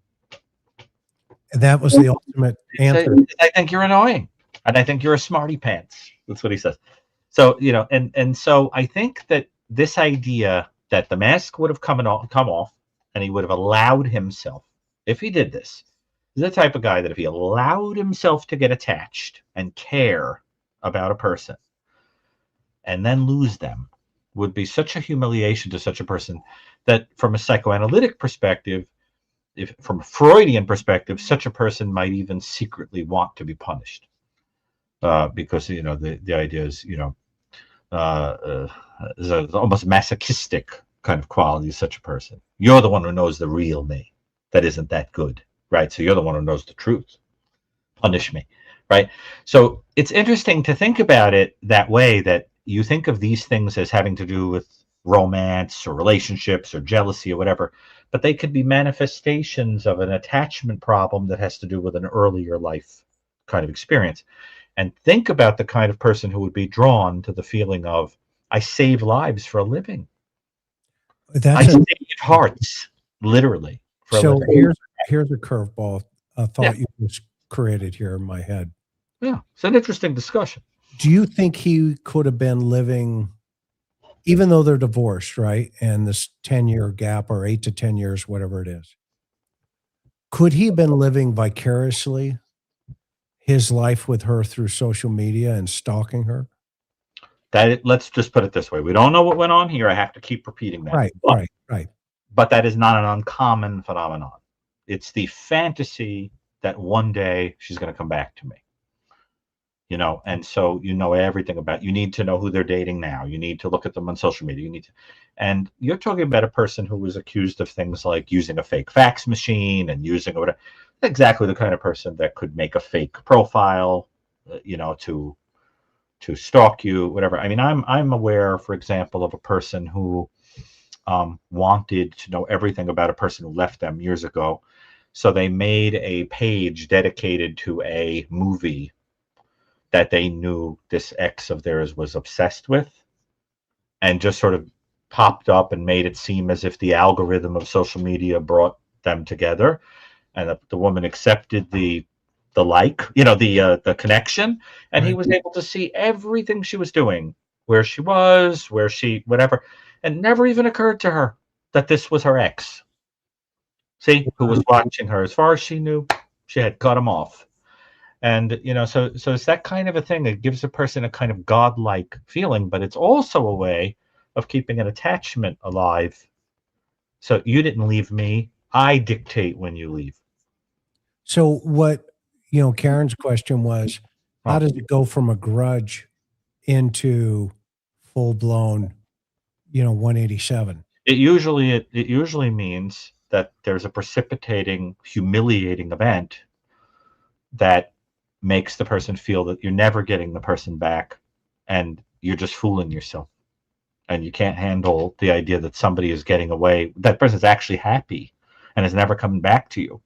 And that was the ultimate answer. I think you're annoying, and I think you're a smarty pants. That's what he says. So, and so I think that this idea that the mask would have come off and he would have allowed himself, if he did this, is the type of guy that if he allowed himself to get attached and care about a person and then lose them, would be such a humiliation to such a person that from a psychoanalytic perspective, from a Freudian perspective, such a person might even secretly want to be punished. Because the idea is is almost masochistic kind of quality is such a person. You're the one who knows the real me that isn't that good, right? So you're the one who knows the truth. Punish me, right? So it's interesting to think about it that way, that you think of these things as having to do with romance or relationships or jealousy or whatever, but they could be manifestations of an attachment problem that has to do with an earlier life kind of experience. And think about the kind of person who would be drawn to the feeling of, I save lives for a living. I save hearts, literally, for a So living. here's a curveball, a Yeah, thought you just created here in my head. yeah. It's an interesting discussion. Do you think he could have been living, even though they're divorced, right? And this 10-year gap or 8 to 10 years, whatever it is, could he have been living vicariously his life with her through social media and stalking her? Let's just put it this way: we don't know what went on here. I have to keep repeating that. Right, But, right, right. but that is not an uncommon phenomenon. It's the fantasy that one day she's going to come back to me. And so everything about, you need to know who they're dating now. You need to look at them on social media. And you're talking about a person who was accused of things like using a fake fax machine and using whatever, exactly the kind of person that could make a fake profile, to stalk you, whatever. I mean, I'm aware, for example, of a person who wanted to know everything about a person who left them years ago. So they made a page dedicated to a movie that they knew this ex of theirs was obsessed with, and just sort of popped up and made it seem as if the algorithm of social media brought them together. And the woman accepted the the connection, and he Right. was able to see everything she was doing, where she was, where she, whatever. And never even occurred to her that this was her ex. See, who was watching her. As far as she knew, she had cut him off. And so it's that kind of a thing. It gives a person a kind of godlike feeling, but it's also a way of keeping an attachment alive. So you didn't leave me, I dictate when you leave. So what, Karen's question was, how Oh, does it go from a grudge into full blown, 187? it usually means that there's a precipitating, humiliating event that makes the person feel that you're never getting the person back, and you're just fooling yourself, and you can't handle the idea that somebody is getting away, that person's actually happy and is never coming back to you,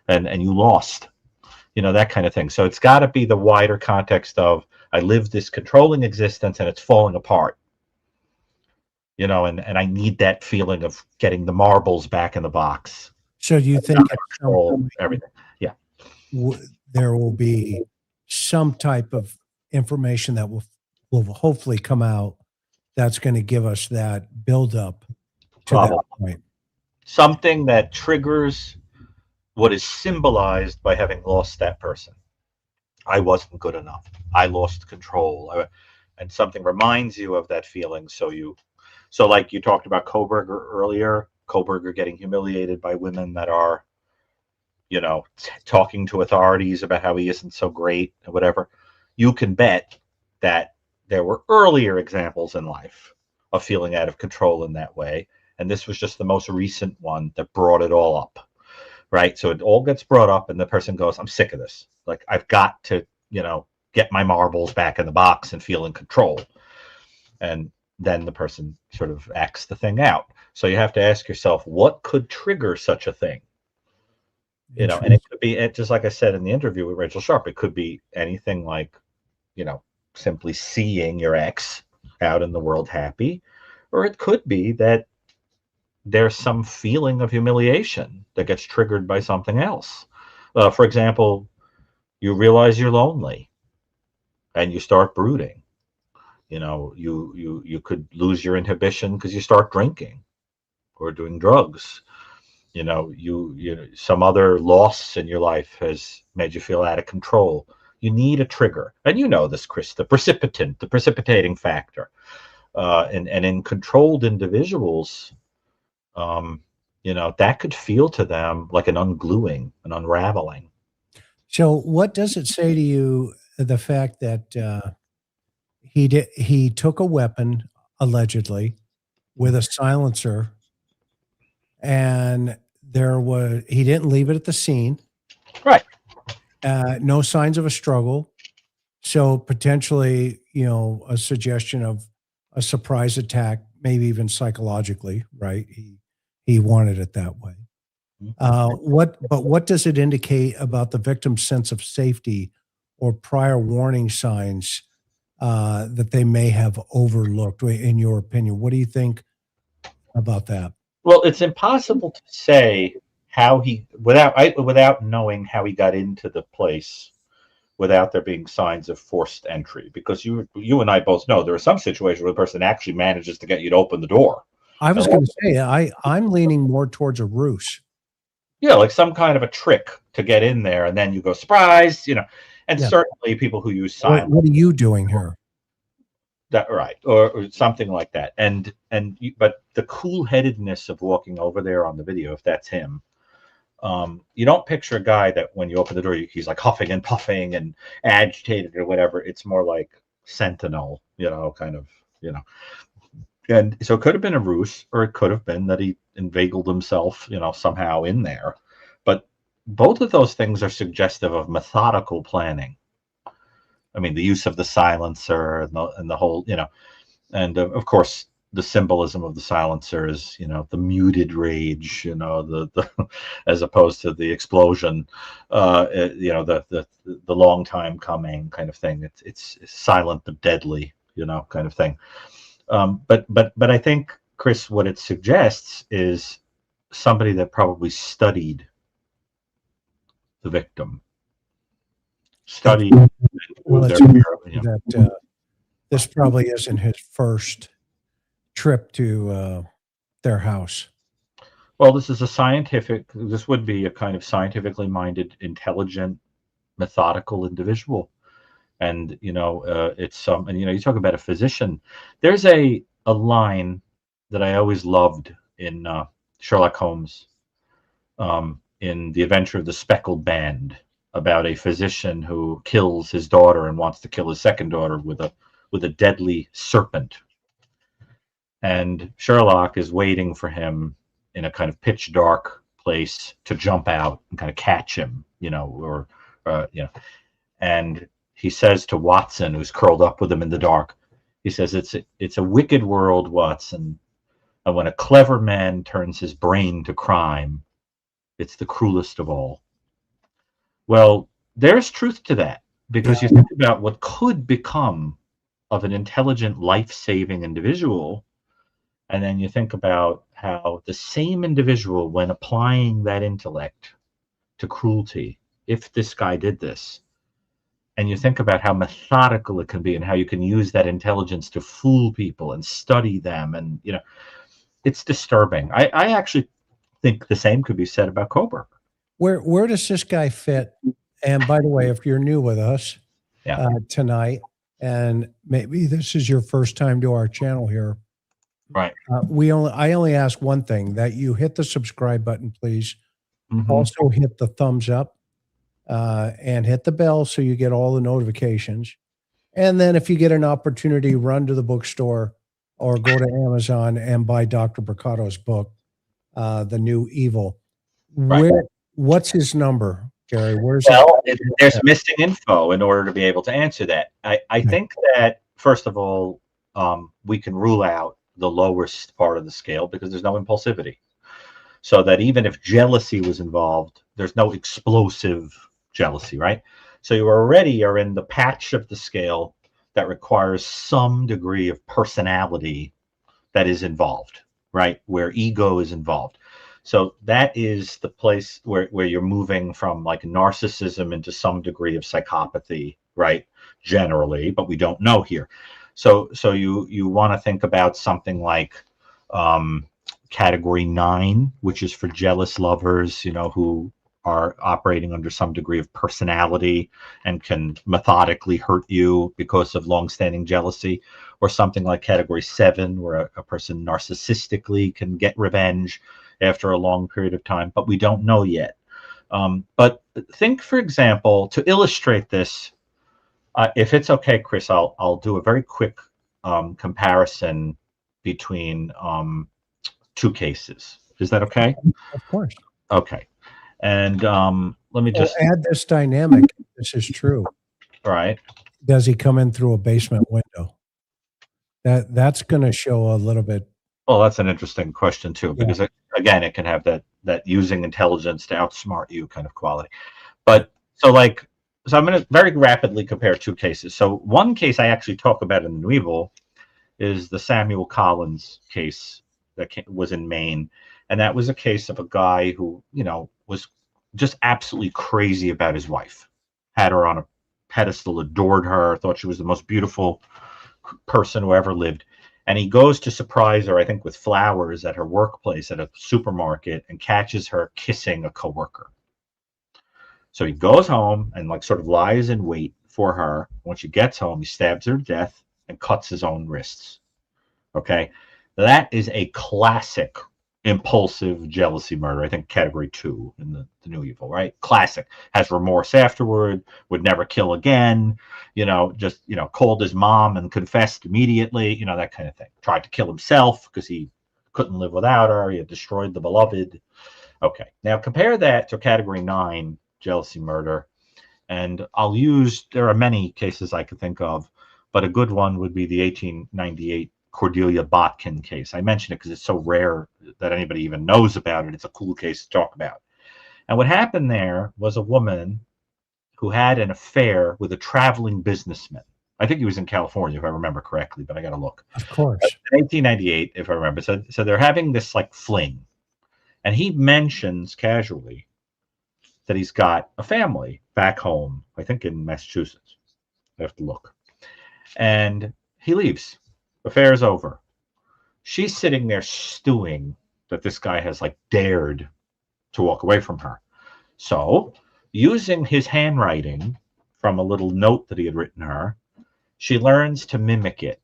and you lost, that kind of thing. So it's got to be the wider context of, I live this controlling existence and it's falling apart, and I need that feeling of getting the marbles back in the box. So do you think at some Control everything. Yeah. there will be some type of information that will hopefully come out that's going to give us that buildup to that Probably point? something that triggers what is symbolized by having lost that person. I wasn't good enough. I lost control. And something reminds you of that feeling. So like you talked about Koberger earlier, Koberger getting humiliated by women that are, talking to authorities about how he isn't so great or whatever. You can bet that there were earlier examples in life of feeling out of control in that way. And this was just the most recent one that brought it all up. Right. So it all gets brought up and the person goes, I'm sick of this. Like, I've got to, get my marbles back in the box and feel in control. And then the person sort of acts the thing out. So you have to ask yourself, what could trigger such a thing? And it could be, just like I said in the interview with Rachel Sharp, it could be anything like, simply seeing your ex out in the world happy, or it could be that there's some feeling of humiliation that gets triggered by something else. For example, you realize you're lonely and you start brooding. You could lose your inhibition because you start drinking or doing drugs. Some other loss in your life has made you feel out of control. You need a trigger, and this, Chris, the precipitating factor. And in controlled individuals, that could feel to them like an ungluing, an unraveling. So what does it say to you, the fact that he took a weapon allegedly, with a silencer, and he didn't leave it at the scene. Right. No signs of a struggle. So potentially, a suggestion of a surprise attack, maybe even psychologically, right? He wanted it that way. What does it indicate about the victim's sense of safety or prior warning signs that they may have overlooked, in your opinion? What do you think about that? Well, it's impossible to say how without knowing how he got into the place without there being signs of forced entry, because you and I both know there are some situations where the person actually manages to get you to open the door. I was going to say I'm leaning more towards a ruse. Yeah, like some kind of a trick to get in there, and then you go surprise, and Yeah. certainly people who use silence. What are you doing here? That right, or something like that, but the cool-headedness of walking over there on the video, if that's him, you don't picture a guy that when you open the door, he's like huffing and puffing and agitated or whatever. It's more like sentinel, kind of, and so it could have been a ruse, or it could have been that he inveigled himself, somehow in there. But both of those things are suggestive of methodical planning. I mean, the use of the silencer and the whole, and of course the symbolism of the silencer is, the muted rage, the as opposed to the explosion, the long time coming kind of thing. It's silent but deadly, kind of thing. But I think, Chris, what it suggests is somebody that probably studied the victim. Studied. Well, that this probably isn't his first trip to their house. Well, this would be a kind of scientifically minded, intelligent, methodical individual. And, it's and, you talk about a physician. There's a line that I always loved in Sherlock Holmes, in The Adventure of the Speckled Band, about a physician who kills his daughter and wants to kill his second daughter with a deadly serpent. And Sherlock is waiting for him in a kind of pitch dark place to jump out and kind of catch him, and he says to Watson, who's curled up with him in the dark, he says, it's a wicked world, Watson, and when a clever man turns his brain to crime, it's the cruelest of all. Well, there's truth to that, because you think about what could become of an intelligent, life-saving individual, and then you think about how the same individual, when applying that intellect to cruelty, if this guy did this, and you think about how methodical it can be and how you can use that intelligence to fool people and study them, and it's disturbing. I actually think the same could be said about Coburn. Where does this guy fit? And by the way, if you're new with us tonight, and maybe this is your first time to our channel here, right? I only ask one thing: that you hit the subscribe button, please. Mm-hmm. Also hit the thumbs up, and hit the bell so you get all the notifications. And then if you get an opportunity, run to the bookstore or go to Amazon and buy Dr. Brucato's book, The New Evil. Right. What's his number, Gary? There's missing info in order to be able to answer that. I think that, first of all, we can rule out the lowest part of the scale because there's no impulsivity. So that even if jealousy was involved, there's no explosive jealousy, right? So you already are in the patch of the scale that requires some degree of personality that is involved, right? Where ego is involved. So that is the place where you're moving from like narcissism into some degree of psychopathy, right? Generally, but we don't know here. So you want to think about something like category 9, which is for jealous lovers, who are operating under some degree of personality and can methodically hurt you because of longstanding jealousy, or something like category 7, where a person narcissistically can get revenge after a long period of time, but we don't know yet. But think, for example, to illustrate this, if it's okay, Chris, I'll do a very quick comparison between two cases. Is that okay? Of course. Okay. And let me Well, just add this dynamic. This is true. all right. Does he come in through a basement window? That's going to show a little bit. Well, that's an interesting question too, Yeah. because again, it can have that using intelligence to outsmart you kind of quality. But so I'm going to very rapidly compare two cases. So one case I actually talk about in the New Evil is the Samuel Collins case that was in Maine, and that was a case of a guy who was just absolutely crazy about his wife, had her on a pedestal, adored her, thought she was the most beautiful person who ever lived. And he goes to surprise her, I think, with flowers at her workplace at a supermarket, and catches her kissing a coworker. So he goes home and sort of lies in wait for her. When she gets home, he stabs her to death and cuts his own wrists. Okay, that is a classic impulsive jealousy murder. I think category 2 in the New Evil, right? Classic. Has remorse afterward, would never kill again, just called his mom and confessed immediately, that kind of thing. Tried to kill himself because he couldn't live without her. He had destroyed the beloved. Okay, now compare that to category 9 jealousy murder, and there are many cases I could think of, but a good one would be the 1898 Cordelia Botkin case. I mention it because it's so rare that anybody even knows about it. It's a cool case to talk about. And what happened there was a woman who had an affair with a traveling businessman. I think he was in California, if I remember correctly, but I got to look. Of course. In 1898, if I remember. So they're having this fling. And he mentions casually that he's got a family back home, I think in Massachusetts. I have to look. And he leaves. Affair is over. She's sitting there stewing that this guy has dared to walk away from her. So, using his handwriting from a little note that he had written her, she learns to mimic it.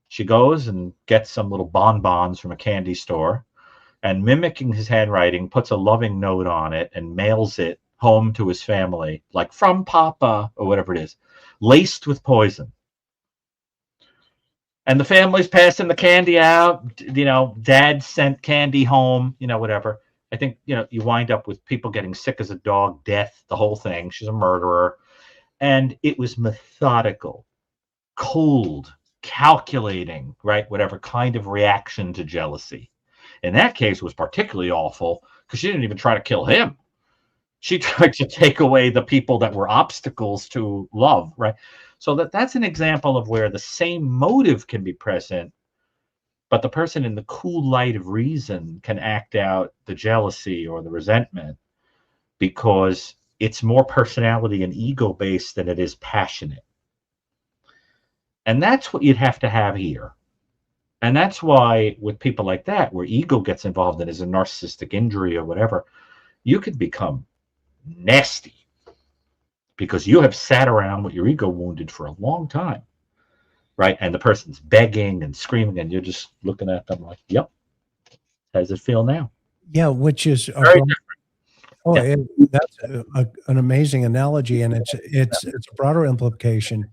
She goes and gets some little bonbons from a candy store, and mimicking his handwriting, puts a loving note on it and mails it home to his family, from Papa or whatever it is, laced with poison. And the family's passing the candy out. Dad sent candy home, whatever. I think, you wind up with people getting sick as a dog, death, the whole thing. She's a murderer. And it was methodical, cold, calculating, right? Whatever kind of reaction to jealousy. In that case, was particularly awful because she didn't even try to kill him. She tried to take away the people that were obstacles to love, right? So that's an example of where the same motive can be present, but the person in the cool light of reason can act out the jealousy or the resentment because it's more personality and ego based than it is passionate. And that's what you'd have to have here. And that's why with people like that, where ego gets involved and is a narcissistic injury or whatever, you could become nasty because you have sat around with your ego wounded for a long time, right? And the person's begging and screaming, and you're just looking at them like, "Yep, how does it feel now?" Yeah, which is Very different. oh, Yeah. that's an amazing analogy, and it's a broader implication,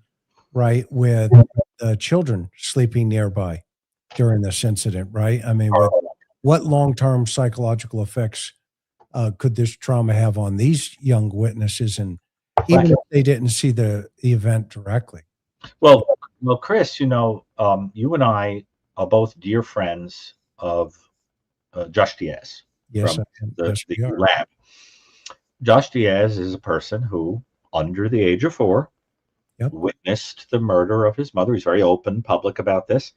right? With the children sleeping nearby during this incident, right? I mean, what long-term psychological effects could this trauma have on these young witnesses, and even if they didn't see the event directly? Well, Chris, you and I are both dear friends of Josh Diaz Yes, from yes, the we are. lab. Josh Diaz is a person who, under the age of 4, Yep. witnessed the murder of his mother. He's very open, public about this.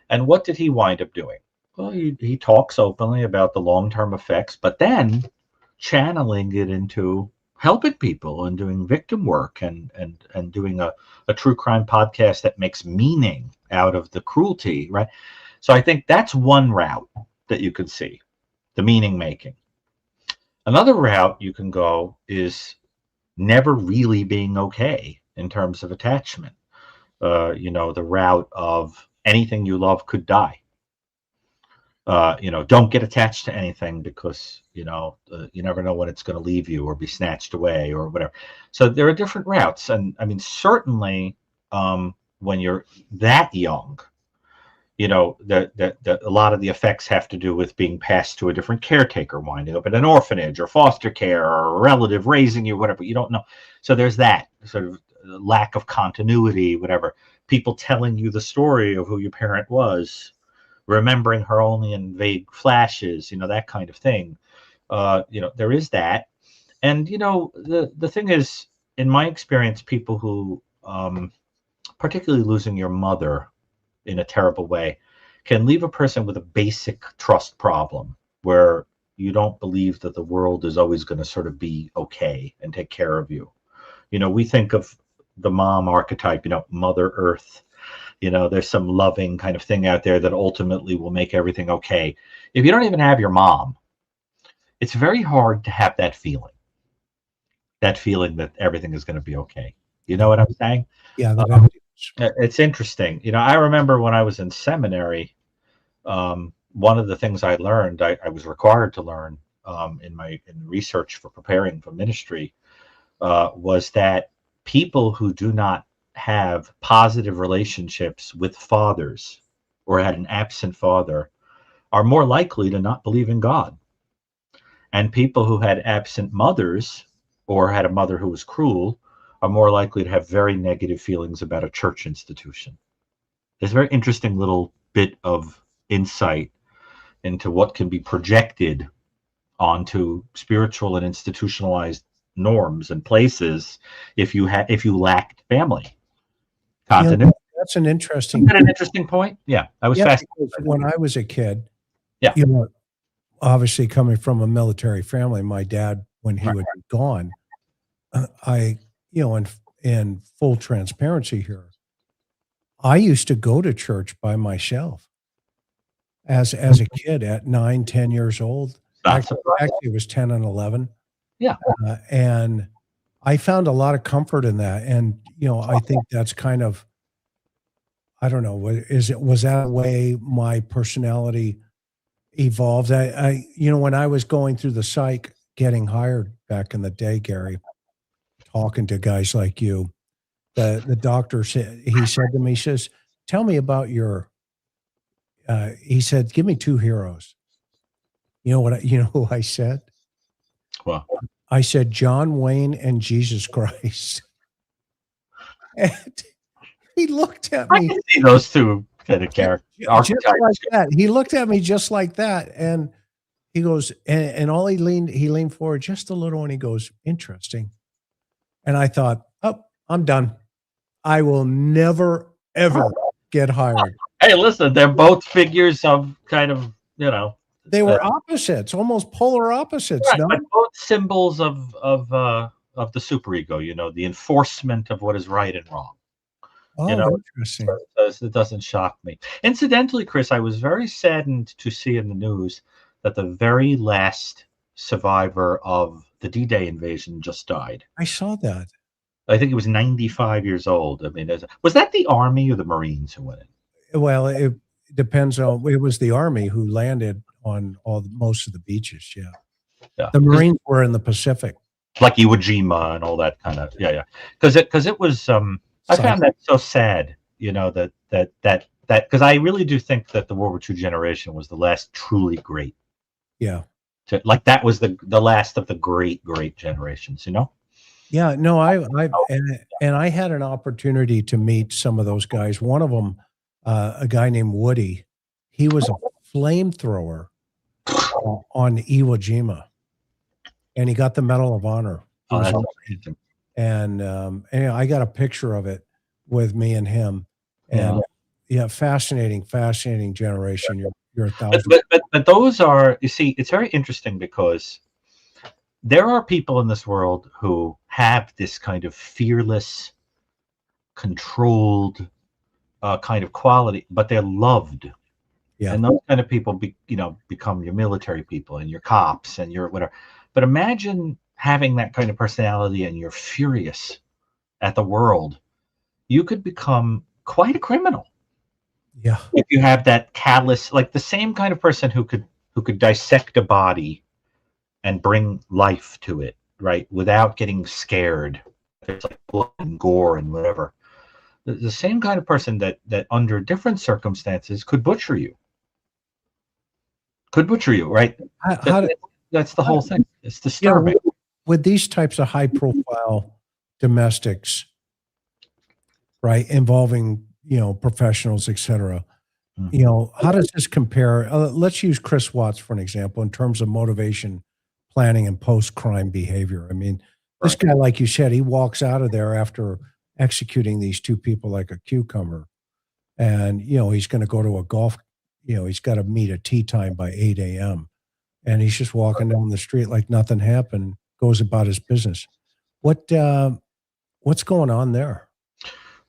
And what did he wind up doing? Well, he talks openly about the long-term effects, but then channeling it into helping people and doing victim work and doing a true crime podcast that makes meaning out of the cruelty, right? So I think that's one route that you could see, the meaning making. Another route you can go is never really being okay in terms of attachment. The route of anything you love could die. Don't get attached to anything because, you never know when it's going to leave you or be snatched away or whatever. So there are different routes. And I mean, certainly when you're that young, a lot of the effects have to do with being passed to a different caretaker, winding up in an orphanage or foster care or a relative raising you, whatever. You don't know. So there's that sort of lack of continuity, whatever. People telling you the story of who your parent was, remembering her only in vague flashes, that kind of thing. There is that. And, the thing is, in my experience, people who, particularly losing your mother in a terrible way, can leave a person with a basic trust problem where you don't believe that the world is always going to sort of be okay and take care of you. We think of the mom archetype, Mother Earth. There's some loving kind of thing out there that ultimately will make everything okay. If you don't even have your mom, it's very hard to have that feeling that everything is going to be okay. You know what I'm saying? Yeah. It's interesting. I remember when I was in seminary, one of the things I learned, I was required to learn in research for preparing for ministry, was that people who do not have positive relationships with fathers or had an absent father are more likely to not believe in God. And people who had absent mothers or had a mother who was cruel are more likely to have very negative feelings about a church institution. There's a very interesting little bit of insight into what can be projected onto spiritual and institutionalized norms and places if you lacked family continuity. That's an interesting. Isn't that an interesting point? Yeah, I was fascinated. When I was a kid, Yeah. Obviously coming from a military family, my dad, when he would be gone, in full transparency here, I used to go to church by myself as a kid at 9, 10 years old. Actually, it was 10 and 11. Yeah. And I found a lot of comfort in that. And, I think that's kind of, I don't know, was that a way my personality evolved? When I was going through the psych, getting hired back in the day, Gary, talking to guys like you, the doctor said, he said to me, he says, tell me about he said, give me 2 heroes. You know who I said? Well, I said, John Wayne and Jesus Christ. And he looked at me. I can see those two kind of characters. Just like that. He looked at me just like that. And he goes, and all he leaned forward just a little and he goes, interesting. And I thought, oh, I'm done. I will never, ever get hired. Hey, listen, they're both figures of kind of, they were opposites, almost polar opposites. Right, no? but both symbols of the superego, the enforcement of what is right and wrong. Oh, interesting. So it doesn't shock me. Incidentally, Chris, I was very saddened to see in the news that the very last survivor of the D-Day invasion just died. I saw that. I think he was 95 years old. I mean, was that the Army or the Marines who went in? Well, it depends on. It was the Army who landed on most of the beaches. Yeah. The Marines were in the Pacific, like Iwo Jima and all that kind of. Yeah. Because it was. I found that so sad. That because I really do think that the World War II generation was the last truly great. Yeah. That was the last of the great generations. Yeah. No, I had an opportunity to meet some of those guys. One of them, a guy named Woody, he was a flamethrower on Iwo Jima, and he got the Medal of Honor. Oh, that's amazing. And I got a picture of it with me and him. And fascinating generation. You're 1,000. But those are, you see, it's very interesting because there are people in this world who have this kind of fearless, controlled kind of quality, but they're loved. Yeah. And those kind of people become your military people and your cops and your whatever. But imagine having that kind of personality and you're furious at the world. You could become quite a criminal. Yeah. If you have that callous, like the same kind of person who could dissect a body and bring life to it, right? Without getting scared. There's like blood and gore and whatever. the same kind of person that under different circumstances could butcher you. Right? That's the whole thing. It's disturbing. With these types of high profile domestics, right, involving, professionals, etc. How does this compare? Let's use Chris Watts for an example in terms of motivation, planning, and post-crime behavior. I mean, this guy, like you said, he walks out of there after executing these two people like a cucumber, and he's going to go to a golf. He's got to meet a tee time by 8 a.m. and he's just walking down the street like nothing happened. Goes about his business. What's going on there?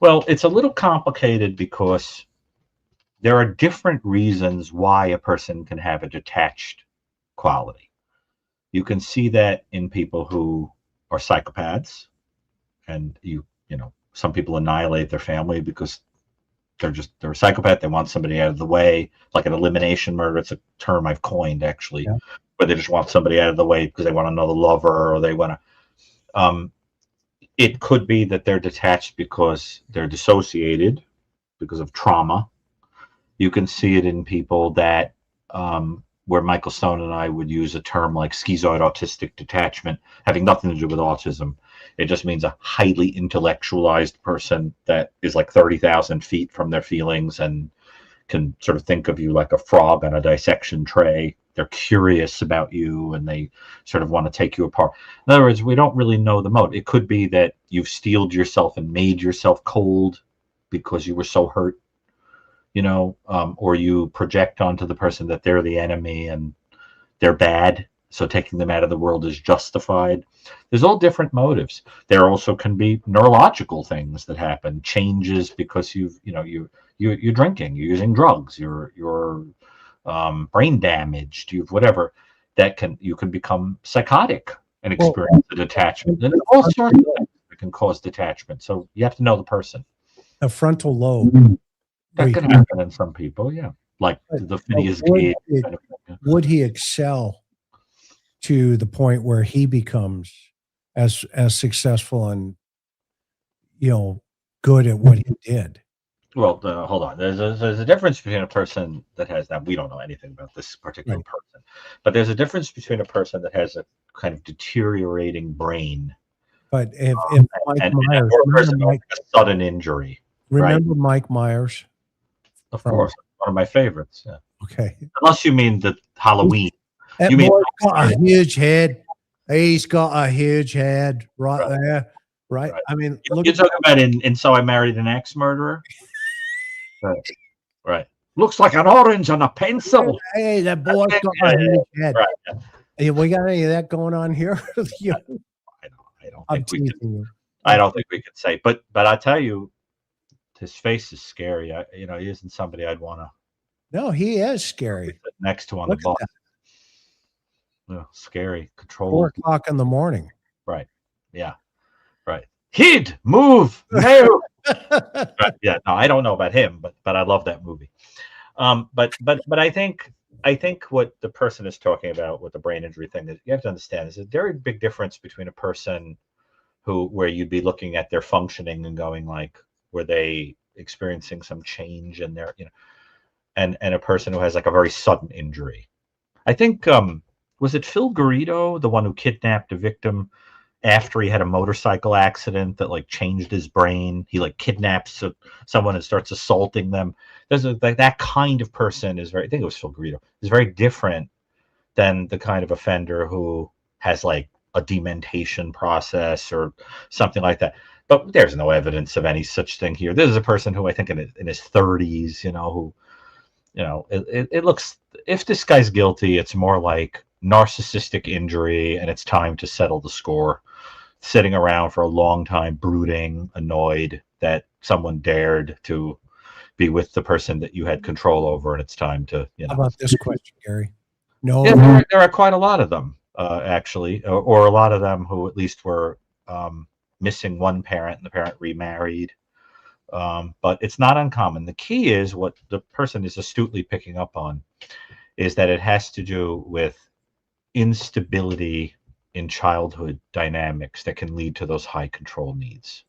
Well, it's a little complicated because there are different reasons why a person can have a detached quality. You can see that in people who are psychopaths, and some people annihilate their family because they're a psychopath. They want somebody out of the way, like an elimination murder. It's a term I've coined, actually, where they just want somebody out of the way because they want another lover, or they want to. It could be that they're detached because they're dissociated because of trauma. You can see it in people that where Michael Stone and I would use a term like schizoid autistic detachment, having nothing to do with autism. It just means a highly intellectualized person that is like 30,000 feet from their feelings and can sort of think of you like a frog on a dissection tray. They're curious about you and they sort of want to take you apart. In other words, we don't really know the motive. It could be that you've steeled yourself and made yourself cold because you were so hurt, or you project onto the person that they're the enemy and they're bad, so taking them out of the world is justified. There's all different motives. There also can be neurological things that happen, changes because you're drinking, you're using drugs, you're brain damaged, you've whatever, you can become psychotic and experience a detachment. And all sorts of things that can cause detachment. So you have to know the person. A frontal lobe. That can happen in some people, yeah. Like the Phineas Gage kind of thing. Would he excel to the point where he becomes as successful and good at what he did? Well, hold on. There's a difference between a person that has that. We don't know anything about this particular person, but there's a difference between a person that has a kind of deteriorating brain. But if Mike Myers, or a person with a sudden injury. Remember Mike Myers? Of course, one of my favorites. Yeah. Okay. Unless you mean the Halloween. That boy's got a huge head. He's got a huge head right there. Right. I mean, you're talking about in So I Married an Ex-Murderer. Right. Looks like an orange on a pencil. Hey, that boy's got a huge head. Right. Hey, we got any of that going on here? I don't think we could say, but I tell you, his face is scary. He isn't somebody I'd want to. No, he is scary. Next to on the bus. No, scary. Controlled. 4 o'clock in the morning. Right. Yeah. Right. Kid, move. No. Right. Yeah. No, I don't know about him, but I love that movie. But I think what the person is talking about with the brain injury thing that you have to understand is a very big difference between a person where you'd be looking at their functioning and going like, were they experiencing some change in their, and a person who has like a very sudden injury. I think, was it Phil Garrido, the one who kidnapped a victim after he had a motorcycle accident that like changed his brain? He like kidnaps someone and starts assaulting them. There's that kind of person I think it was Phil Garrido, is very different than the kind of offender who has like a dementation process or something like that. But there's no evidence of any such thing here. This is a person who I think in his 30s, who, it looks, if this guy's guilty, it's more like narcissistic injury and it's time to settle the score. Sitting around for a long time, brooding, annoyed that someone dared to be with the person that you had control over, and it's time to, How about this question, Gary? No. Yeah, there are quite a lot of them, actually, or a lot of them who at least were missing one parent and the parent remarried. But it's not uncommon. The key is what the person is astutely picking up on is that it has to do with instability in childhood dynamics that can lead to those high control needs.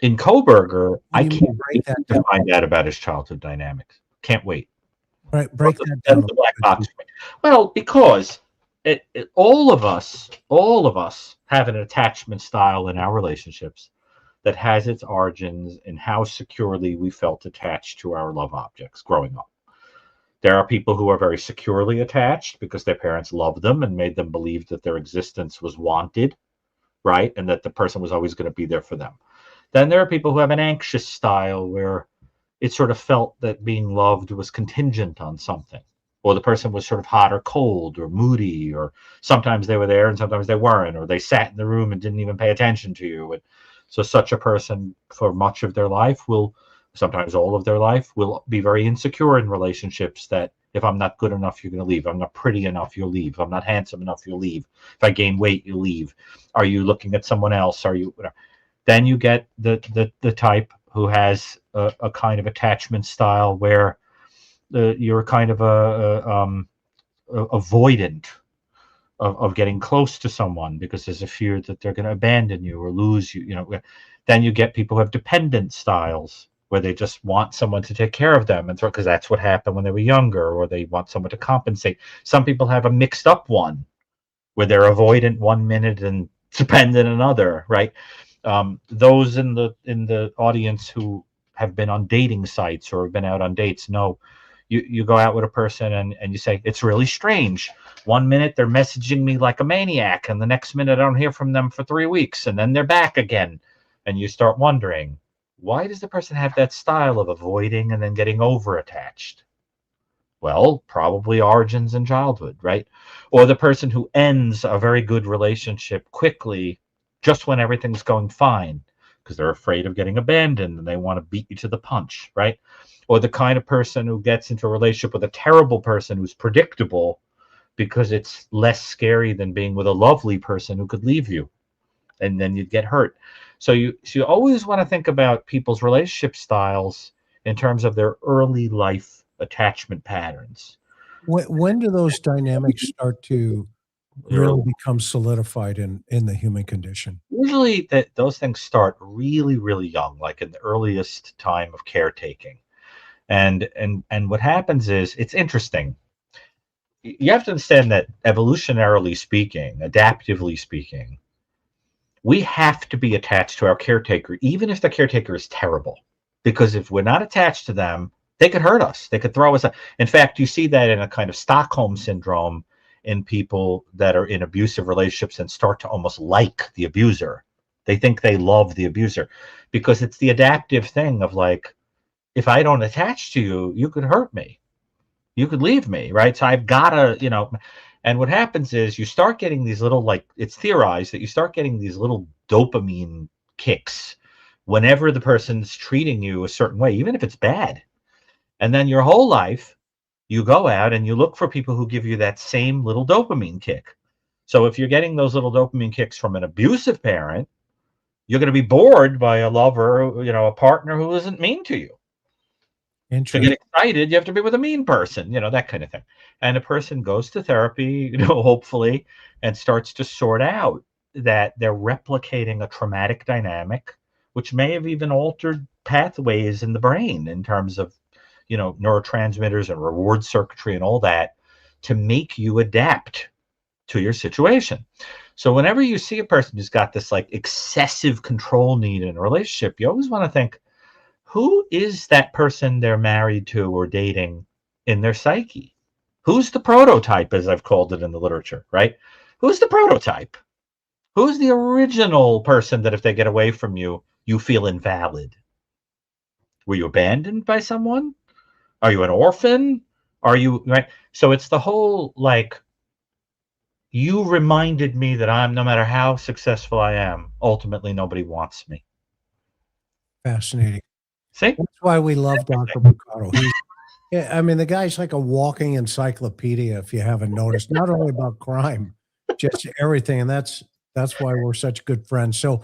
In Koberger, I You can't break wait that to down. find out about his childhood dynamics. Can't wait. Break that That's down a the little black bit. box. Well, because all of us have an attachment style in our relationships that has its origins in how securely we felt attached to our love objects growing up. There are people who are very securely attached because their parents loved them and made them believe that their existence was wanted, right? And that the person was always going to be there for them. Then there are people who have an anxious style where it sort of felt that being loved was contingent on something. Or the person was sort of hot or cold or moody, or sometimes they were there and sometimes they weren't, or they sat in the room and didn't even pay attention to you. And so such a person for much of their life will, sometimes all of their life, will be very insecure in relationships that if I'm not good enough, you're going to leave. I'm not pretty enough, you'll leave. I'm not handsome enough, you'll leave. If I gain weight, you'll leave. Are you looking at someone else? Are you, whatever. Then you get the type who has a kind of attachment style where you're kind of avoidant of getting close to someone because there's a fear that they're going to abandon you or lose you. You know, then you get people who have dependent styles where they just want someone to take care of them and because that's what happened when they were younger, or they want someone to compensate. Some people have a mixed up one where they're avoidant one minute and dependent another, right? Those in the audience who have been on dating sites or have been out on dates know you go out with a person and you say, it's really strange. One minute they're messaging me like a maniac, and the next minute I don't hear from them for 3 weeks, and then they're back again. And you start wondering, why does the person have that style of avoiding and then getting over attached? Well, probably origins in childhood, right? Or the person who ends a very good relationship quickly just when everything's going fine because they're afraid of getting abandoned and they want to beat you to the punch, right? Or the kind of person who gets into a relationship with a terrible person who's predictable because it's less scary than being with a lovely person who could leave you and then you'd get hurt. So you always want to think about people's relationship styles in terms of their early life attachment patterns. When do those dynamics start to Your really become solidified in the human condition? Usually those things start really, really young, like in the earliest time of caretaking. And what happens is it's interesting. You have to understand that evolutionarily speaking, adaptively speaking, we have to be attached to our caretaker, even if the caretaker is terrible. Because if we're not attached to them, they could hurt us. They could throw us out. In fact, you see that in a kind of Stockholm syndrome in people that are in abusive relationships and start to almost like the abuser. They think they love the abuser because it's the adaptive thing of like, if I don't attach to you, you could hurt me. You could leave me, right? So I've got to. And what happens is you start getting these little, like, it's theorized that you start getting these little dopamine kicks whenever the person's treating you a certain way, even if it's bad. And then your whole life, you go out and you look for people who give you that same little dopamine kick. So if you're getting those little dopamine kicks from an abusive parent, you're going to be bored by a lover, a partner who isn't mean to you. To get excited, you have to be with a mean person, that kind of thing. And a person goes to therapy, hopefully, and starts to sort out that they're replicating a traumatic dynamic, which may have even altered pathways in the brain in terms of, neurotransmitters and reward circuitry and all that to make you adapt to your situation. So whenever you see a person who's got this like excessive control need in a relationship, you always want to think, who is that person they're married to or dating in their psyche? Who's the prototype, as I've called it in the literature, right? Who's the prototype? Who's the original person that if they get away from you, you feel invalid? Were you abandoned by someone? Are you an orphan? Are you, right? So it's the whole, like, you reminded me that no matter how successful I am, ultimately nobody wants me. Fascinating. See? That's why we love Dr. Brucato. The guy's like a walking encyclopedia, if you haven't noticed, not only about crime, just everything. And that's why we're such good friends. So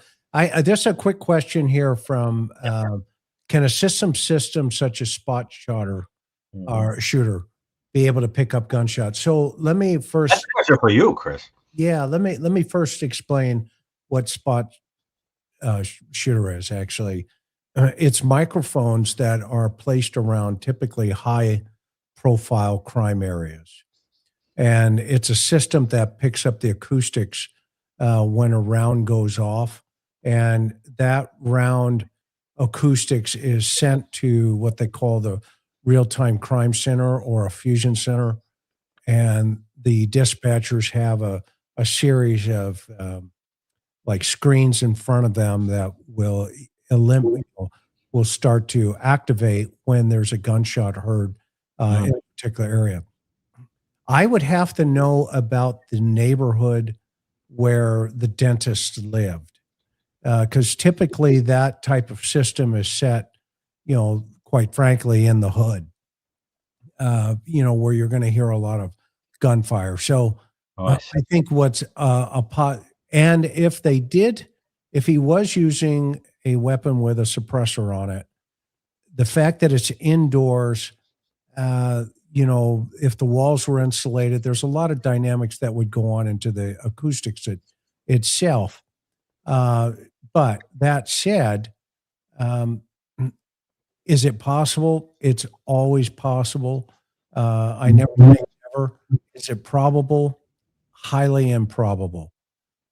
just a quick question here from, can a system such as spot shotter or shooter be able to pick up gunshots? So let me first. That's a question for you, Chris. Yeah, let me first explain what spot shooter is actually. It's microphones that are placed around typically high profile crime areas. And it's a system that picks up the acoustics when a round goes off. And that round acoustics is sent to what they call the real time crime center or a fusion center. And the dispatchers have a series of like screens in front of them that will eliminate, will start to activate when there's a gunshot heard in a particular area. I would have to know about the neighborhood where the dentist lived, because typically that type of system is set, quite frankly, in the hood, where you're going to hear a lot of gunfire. So I think what's and if he was using a weapon with a suppressor on it, the fact that it's indoors, if the walls were insulated, there's a lot of dynamics that would go on into the acoustics itself. But that said, is it possible? It's always possible. I never think never. Is it probable? Highly improbable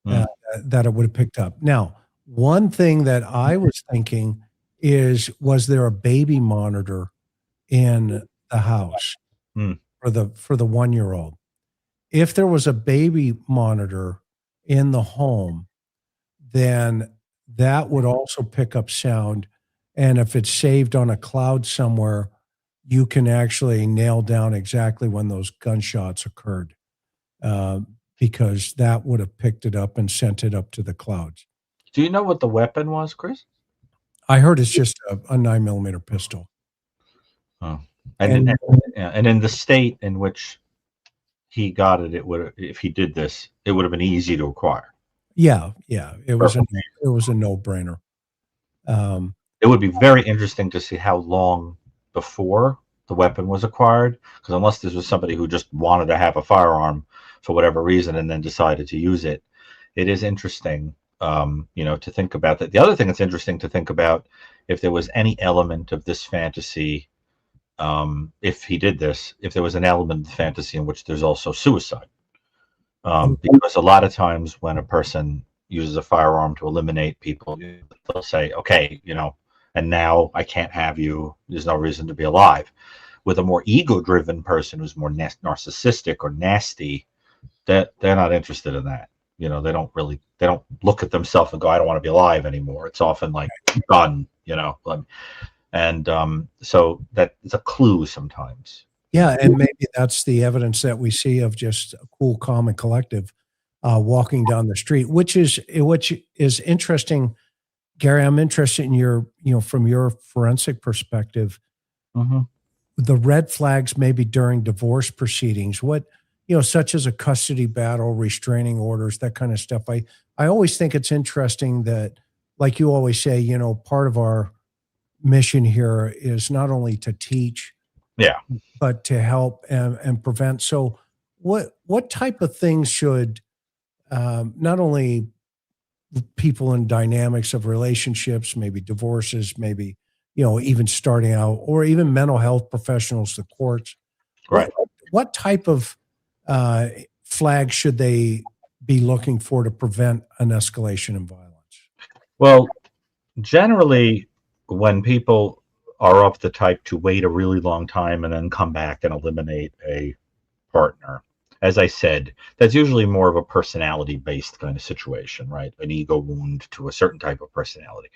that it would have picked up. Now, one thing that I was thinking is, was there a baby monitor in the house for the 1-year-old? If there was a baby monitor in the home, then that would also pick up sound. And if it's saved on a cloud somewhere, you can actually nail down exactly when those gunshots occurred, because that would have picked it up and sent it up to the clouds. Do you know what the weapon was, Chris? I heard it's just a 9mm pistol. Oh, and in the state in which he got it, it would, if he did this, it would have been easy to acquire. Yeah, it was a no-brainer. It would be very interesting to see how long before the weapon was acquired, because unless this was somebody who just wanted to have a firearm for whatever reason and then decided to use it, it is interesting, to think about that. The other thing that's interesting to think about, if there was any element of this fantasy, if he did this, if there was an element of fantasy in which there's also suicide. Because a lot of times when a person uses a firearm to eliminate people, they'll say, okay, and now I can't have you. There's no reason to be alive. With a more ego-driven person who's more narcissistic or nasty, that they're not interested in that. They don't look at themselves and go, I don't want to be alive anymore. It's often like done, and so that is a clue sometimes. Yeah, and maybe that's the evidence that we see of just a cool, calm, and collective walking down the street, which is interesting. Gary, I'm interested in your, from your forensic perspective, the red flags maybe during divorce proceedings, such as a custody battle, restraining orders, that kind of stuff. I always think it's interesting that, like you always say, part of our mission here is not only to teach, but to help and prevent. So what type of things should not only people in dynamics of relationships, maybe divorces, maybe, even starting out, or even mental health professionals, the courts, right? What type of flag should they be looking for to prevent an escalation in violence? Well, generally, when people are of the type to wait a really long time and then come back and eliminate a partner, as I said, that's usually more of a personality-based kind of situation, right? An ego wound to a certain type of personality.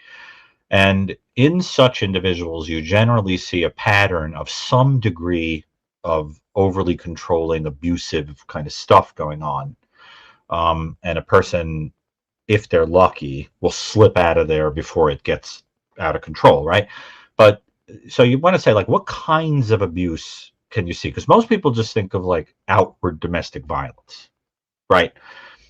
And in such individuals, you generally see a pattern of some degree of overly controlling, abusive kind of stuff going on. And a person, if they're lucky, will slip out of there before it gets out of control, right? But so you want to say, like, what kinds of abuse can you see? Because most people just think of like outward domestic violence, right?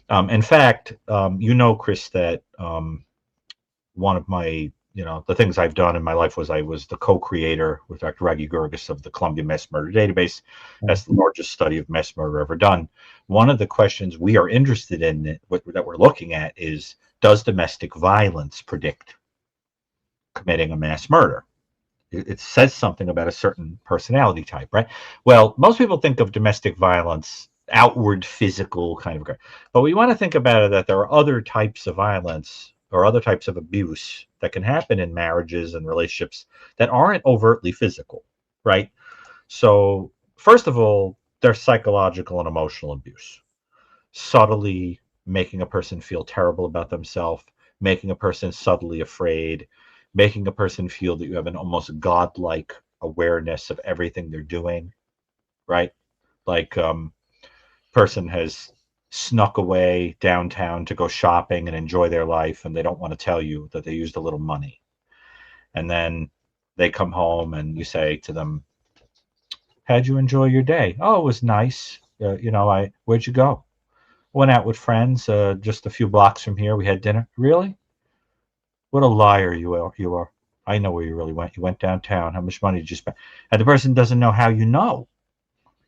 In fact, Chris, that one of my, the things I've done in my life was I was the co-creator with Dr. Raggy Gurgis of the Columbia Mass Murder Database. That's the largest study of mass murder ever done. One of the questions we are interested in that we're looking at is does domestic violence predict committing a mass murder? It says something about a certain personality type, right? Well, most people think of domestic violence, outward physical kind of, but we want to think about it that there are other types of violence or other types of abuse that can happen in marriages and relationships that aren't overtly physical, right? So, first of all, there's psychological and emotional abuse, subtly making a person feel terrible about themselves, making a person subtly afraid, making a person feel that you have an almost godlike awareness of everything they're doing, right? Like, person has snuck away downtown to go shopping and enjoy their life, and they don't want to tell you that they used a little money. And then they come home and you say to them, "How'd you enjoy your day?" "Oh, it was nice. Where'd you go?" "Went out with friends, just a few blocks from here. We had dinner." "Really? What a liar you are. You are. I know where you really went. You went downtown. How much money did you spend?" And the person doesn't know how you know.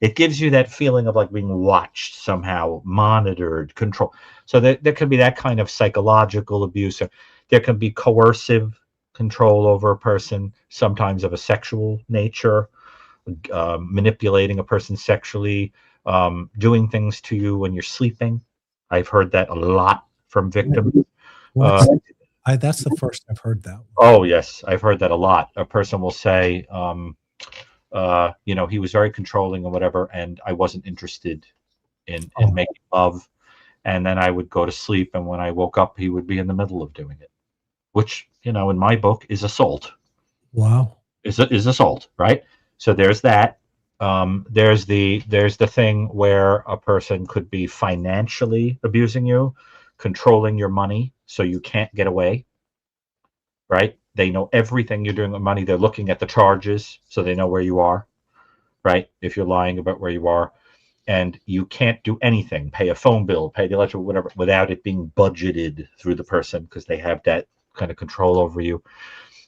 It gives you that feeling of like being watched somehow, monitored, controlled. So there could be that kind of psychological abuse. Or there can be coercive control over a person, sometimes of a sexual nature, manipulating a person sexually, doing things to you when you're sleeping. I've heard that a lot from victims. That's the first I've heard that one. Oh, yes, I've heard that a lot. A person will say, he was very controlling or whatever, and I wasn't interested in making love. And then I would go to sleep, and when I woke up, he would be in the middle of doing it, which, in my book, is assault. Wow. Is assault, right? So there's that. There's the thing where a person could be financially abusing you, controlling your money so you can't get away, right? They know everything you're doing with money. They're looking at the charges, so they know where you are, right? If you're lying about where you are, and you can't do anything, pay a phone bill, pay the electric, whatever, without it being budgeted through the person because they have that kind of control over you.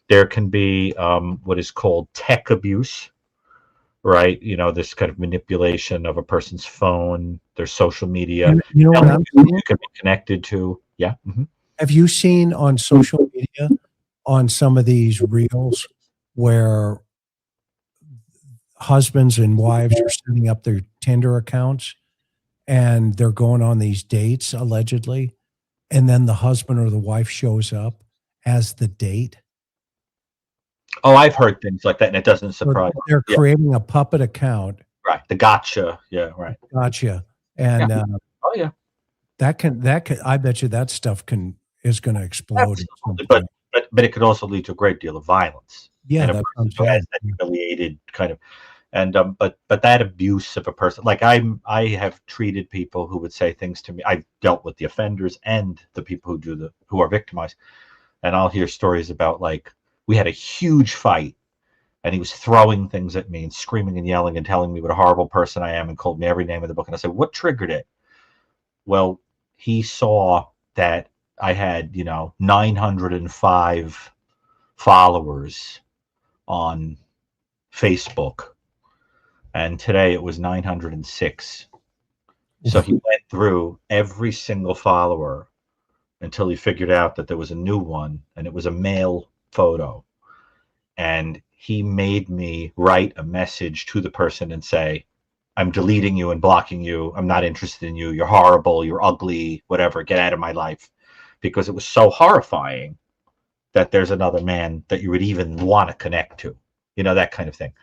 There can be what is called tech abuse, right? This kind of manipulation of a person's phone, their social media. You know what I'm saying? You can be connected to. Yeah. Mm-hmm. Have you seen on social media on some of these reels where husbands and wives are setting up their Tinder accounts and they're going on these dates allegedly, and then the husband or the wife shows up as the date? Oh, I've heard things like that, and it doesn't surprise me. They're creating a puppet account. Right. The gotcha. Yeah. Right. Gotcha. And oh yeah, that can I bet you that stuff is going to explode. Absolutely. But it could also lead to a great deal of violence. Yeah, and that's what I'm saying. that humiliated kind of, and but that abuse of a person, like I have treated people who would say things to me. I've dealt with the offenders and the people who are victimized, and I'll hear stories about, like, we had a huge fight, and he was throwing things at me and screaming and yelling and telling me what a horrible person I am and called me every name in the book. And I said, "What triggered it?" Well, he saw that I had 905 followers on Facebook, and today it was 906. So he went through every single follower until he figured out that there was a new one, and it was a male photo. And he made me write a message to the person and say, "I'm deleting you and blocking you. I'm not interested in you. You're horrible. You're ugly. Whatever. Get out of my life." Because it was so horrifying that there's another man that you would even want to connect to, that kind of thing.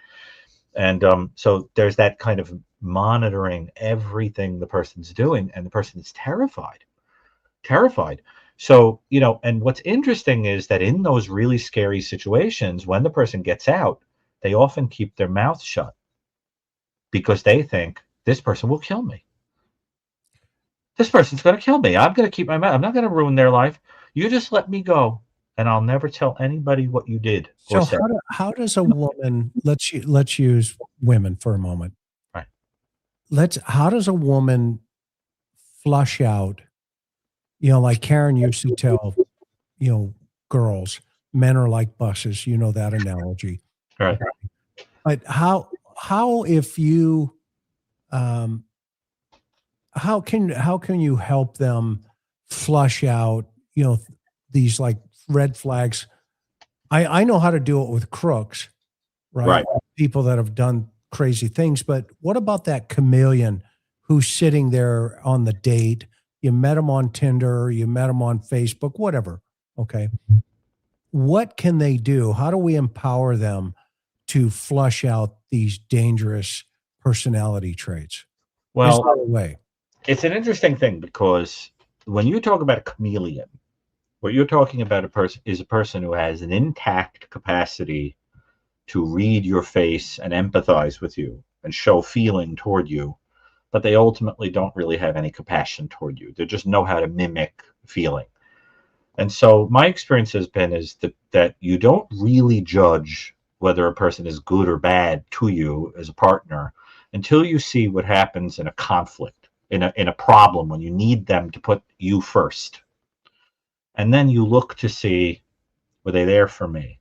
And so there's that kind of monitoring everything the person's doing, and the person is terrified. So, and what's interesting is that in those really scary situations, when the person gets out, they often keep their mouth shut because they think, this person will kill me. This person's going to kill me. I'm going to keep my mouth. I'm not going to ruin their life. You just let me go, and I'll never tell anybody what you did. So how does a woman, let's use women for a moment. Right. How does a woman flush out, like Karen used to tell, girls, men are like buses, that analogy. Right. But how if you, how can you help them flush out, these like red flags. I know how to do it with crooks, right? Right. People that have done crazy things. But what about that chameleon who's sitting there on the date? You met him on Tinder, you met him on Facebook, whatever. Okay. What can they do? How do we empower them to flush out these dangerous personality traits? Is Well, there a way? it's an interesting thing because when you talk about a chameleon, what you're talking about is a person who has an intact capacity to read your face and empathize with you and show feeling toward you, but they ultimately don't really have any compassion toward you. They just know how to mimic feeling. And so my experience has been is that you don't really judge whether a person is good or bad to you as a partner until you see what happens in a conflict, in a problem, when you need them to put you first. And then you look to see, were they there for me?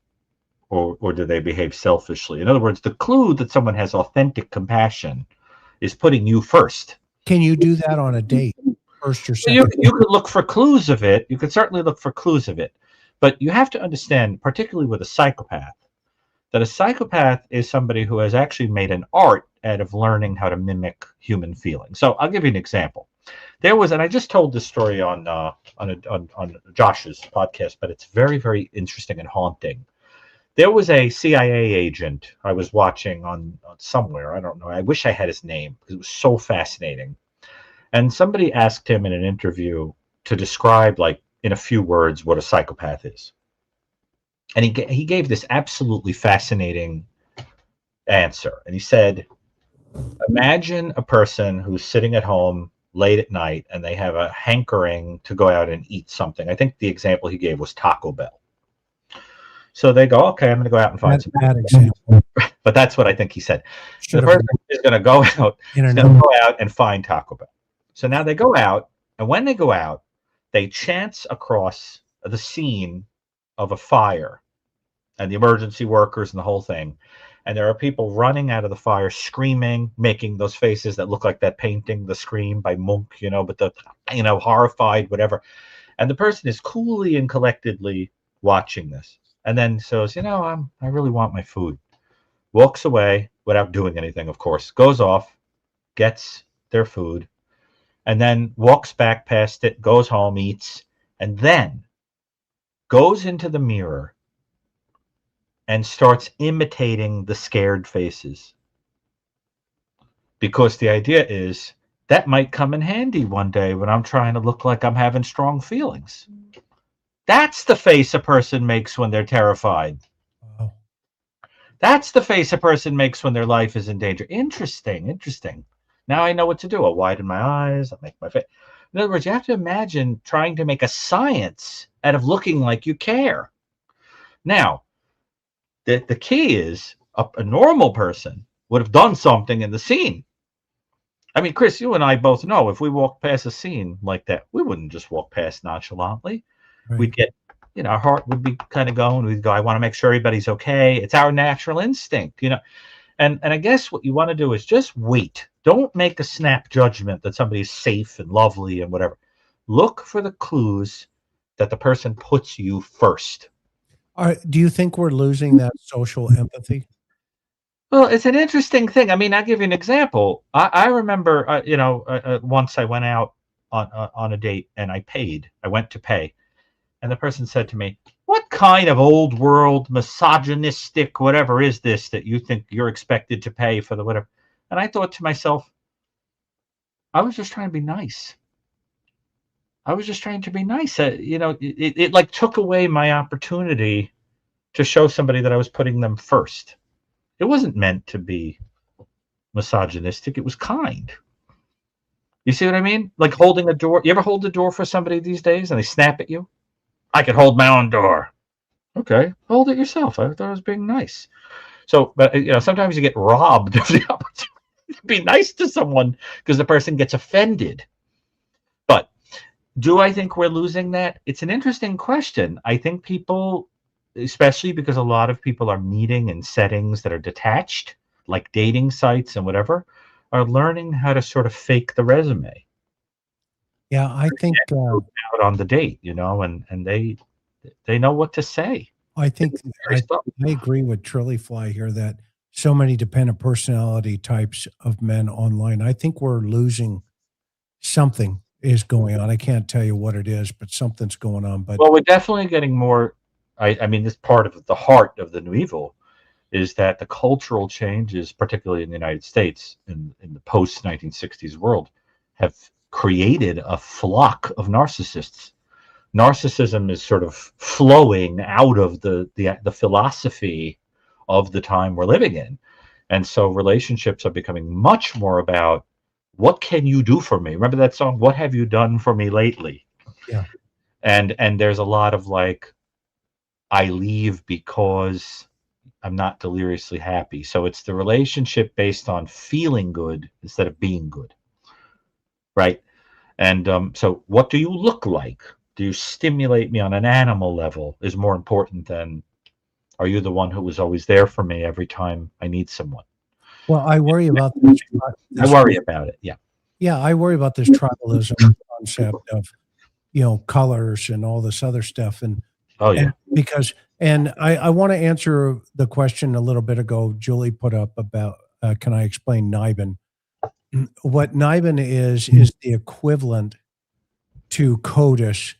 Or do they behave selfishly? In other words, the clue that someone has authentic compassion is putting you first. Can you do that on a date, first or So you second? could look for clues of it. You could certainly look for clues of it. But you have to understand, particularly with a psychopath, that a psychopath is somebody who has actually made an art out of learning how to mimic human feeling. So I'll give you an example. There was, and I just told this story on Josh's podcast, but it's very, very interesting and haunting. There was a CIA agent I was watching on somewhere. I don't know. I wish I had his name because it was so fascinating. And somebody asked him in an interview to describe, like, in a few words, what a psychopath is. And he gave this absolutely fascinating answer. And he said, imagine a person who's sitting at home late at night and they have a hankering to go out and eat something. I think the example he gave was Taco Bell. So they go, okay, I'm going to go out and find some. Bad example. But that's what I think he said. Should The have person is going to go out, and find Taco Bell. So now they go out, and when they go out, they chance across the scene of a fire and the emergency workers and the whole thing. And there are people running out of the fire, screaming, making those faces that look like that painting, The Scream by Munch, but the, horrified, whatever. And the person is coolly and collectedly watching this. And then says, I really want my food. Walks away without doing anything, of course. Goes off, gets their food, and then walks back past it, goes home, eats, and then goes into the mirror and starts imitating the scared faces. Because the idea is that might come in handy one day when I'm trying to look like I'm having strong feelings. That's the face a person makes when they're terrified. Wow. That's the face a person makes when their life is in danger. Interesting. Now I know what to do. I'll widen my eyes. I'll make my face. In other words, you have to imagine trying to make a science out of looking like you care. Now, the key is a normal person would have done something in the scene. I mean, Chris, you and I both know if we walked past a scene like that, we wouldn't just walk past nonchalantly. Right. We'd get, our heart would be kind of going. We'd go, I want to make sure everybody's okay. It's our natural instinct, And I guess what you want to do is just wait. Don't make a snap judgment that somebody's safe and lovely and whatever. Look for the clues that the person puts you first. All right. Do you think we're losing that social empathy? Well, it's an interesting thing. I mean, I'll give you an example. I remember, once I went out on a date and I paid. I went to pay. And the person said to me, what kind of old world, misogynistic, whatever is this that you think you're expected to pay for the whatever? And I thought to myself, I was just trying to be nice. It like took away my opportunity to show somebody that I was putting them first. It wasn't meant to be misogynistic. It was kind. You see what I mean? Like holding a door. You ever hold the door for somebody these days and they snap at you? I could hold my own door. Okay, hold it yourself. I thought I was being nice. So, but sometimes you get robbed of the opportunity to be nice to someone because the person gets offended. But do I think we're losing that? It's an interesting question. I think people, especially because a lot of people are meeting in settings that are detached, like dating sites and whatever, are learning how to sort of fake the resume. Yeah, I think Out on the date, and they know what to say. I think Scary I stuff. I agree with Trillyfly here that so many dependent personality types of men online. I think we're losing something is going on. I can't tell you what it is, but something's going on. But Well, we're definitely getting more. I mean, this part of the heart of the new evil is that the cultural changes, particularly in the United States, in the post 1960s world, have created a flock of narcissists. Narcissism is sort of flowing out of the philosophy of the time we're living in, and so relationships are becoming much more about what can you do for me. Remember that song, "What have you done for me lately?" yeah, And there's a lot of like, I leave because I'm not deliriously happy. So it's the relationship based on feeling good instead of being good, right? And so, what do you look like? Do you stimulate me on an animal level? Is more important than, are you the one who was always there for me every time I need someone? well, I worry about this. I worry about it. Yeah. Yeah, I worry about this tribalism concept of colors and all this other stuff, Oh yeah. and because and I want to answer the question a little bit ago. Julie put up about can I explain NIBIN? What NIBIN is the equivalent to CODIS.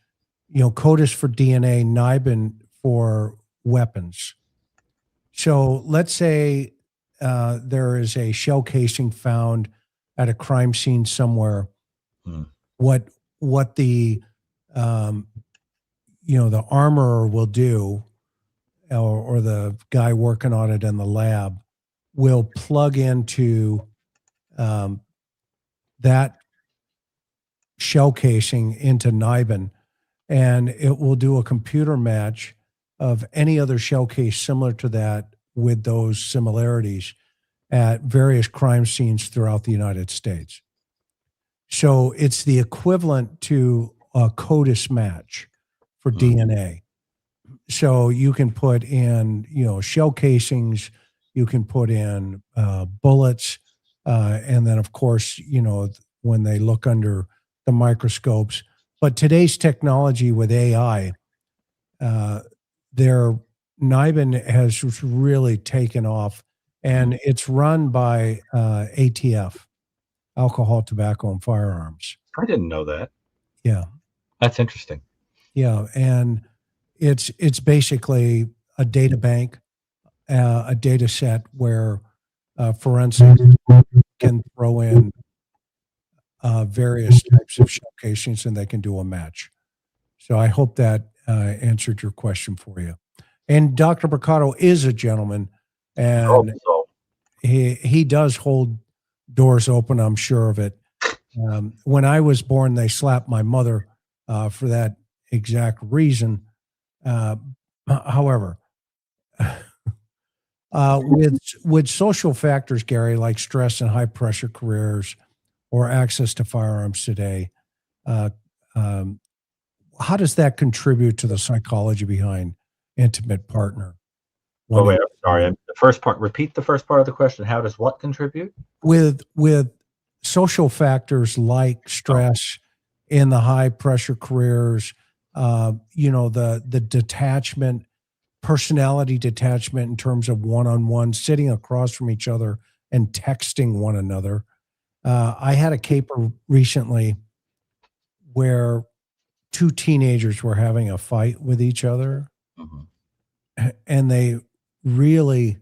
CODIS for DNA, NIBIN for weapons. So let's say there is a shell casing found at a crime scene somewhere. Mm. What the the armorer will do, or the guy working on it in the lab will plug into that shell casing into NIBIN, and it will do a computer match of any other shell case similar to that with those similarities at various crime scenes throughout the United States. So it's the equivalent to a CODIS match for DNA. So you can put in, shell casings, you can put in bullets, and then of course, when they look under the microscopes. But today's technology with AI, their NIBIN has really taken off, and it's run by ATF, Alcohol, Tobacco, and Firearms. I didn't know that. Yeah, That's interesting. yeah, and it's basically a data bank, a data set where forensics can throw in various types of shell casings and they can do a match. So I hope that answered your question for you. And Dr. Brucato is a gentleman, Oh, and so he does hold doors open. I'm sure of it. When I was born, they slapped my mother for that exact reason. Uh, however, with social factors, Gary, like stress and high pressure careers or access to firearms today, uh, um, how does that contribute to the psychology behind intimate partner? oh wait, Wanting I'm sorry. The first part. Repeat the first part of the question. How does what contribute? with social factors like Oh, stress in the high pressure careers, the detachment, personality detachment in terms of one on one, sitting across from each other and texting one another. I had a caper recently where two teenagers were having a fight with each other, mhm. and they really,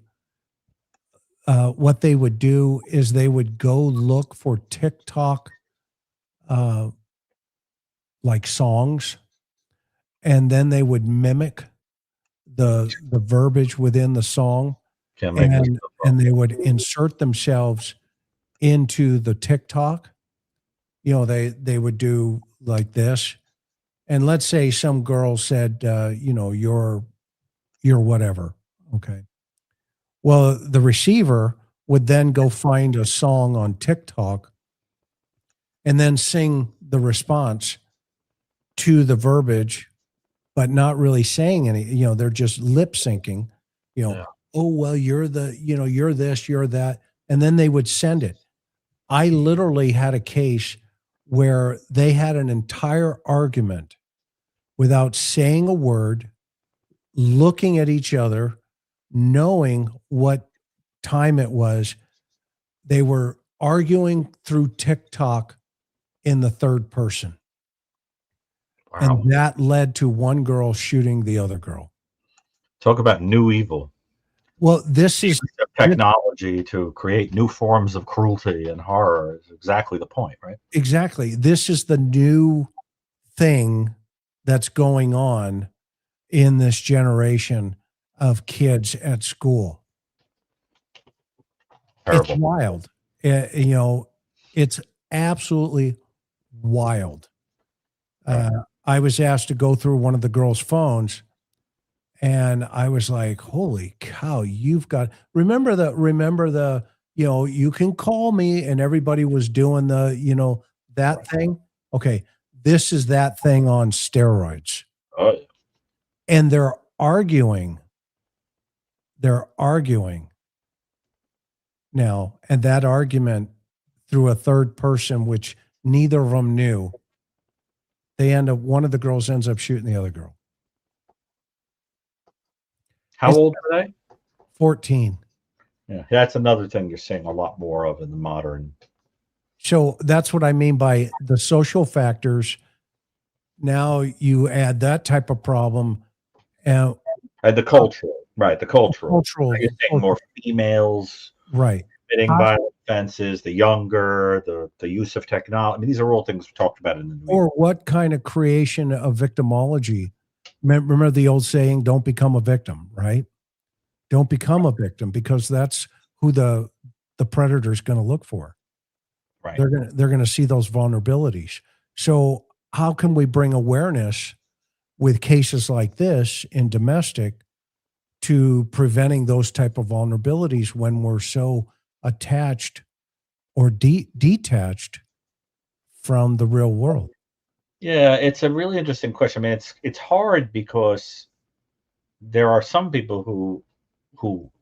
what they would do is they would go look for TikTok uh, like songs, and then they would mimic the verbiage within the song, Can't make this and stuff up. and they would insert themselves into the TikTok. They would do like this, and let's say some girl said, you're whatever. Okay. Well, the receiver would then go find a song on TikTok and then sing the response to the verbiage, but not really saying any, they're just lip syncing, you know, Yeah. oh, well, you're this, you're that. And then they would send it. I literally had a case where they had an entire argument without saying a word, looking at each other, knowing what time it was. They were arguing through TikTok in the third person. Wow. And that led to one girl shooting the other girl. Talk about new evil. Well, this is technology to create new forms of cruelty and horror is exactly the point, right? Exactly. This is the new thing that's going on in this generation of kids at school. Terrible. It's wild. You know, it's absolutely wild. I was asked to go through one of the girls' phones, and I was like, holy cow, you've got, remember the, you know, you can call me, and everybody was doing the, you know, that thing. Okay. This is that thing on steroids. Oh, And they're arguing now. And that argument through a third person, which neither of them knew, one of the girls ends up shooting the other girl. how old are they? 14. Yeah, that's another thing you're seeing a lot more of in the modern. So that's what I mean by the social factors. Now you add that type of problem, and the cultural, right? The cultural. You're seeing more females, right? committing violent offenses. The younger, the use of technology. I mean, these are all things we talked about in the news. Or what kind of creation of victimology? Remember the old saying, "Don't become a victim," right? Don't become a victim, because that's who the predator is going to look for. Right. They're going to see those vulnerabilities. So how can we bring awareness with cases like this in domestic to preventing those type of vulnerabilities when we're so attached or detached from the real world? Yeah, it's a really interesting question. I mean, it's hard because there are some people who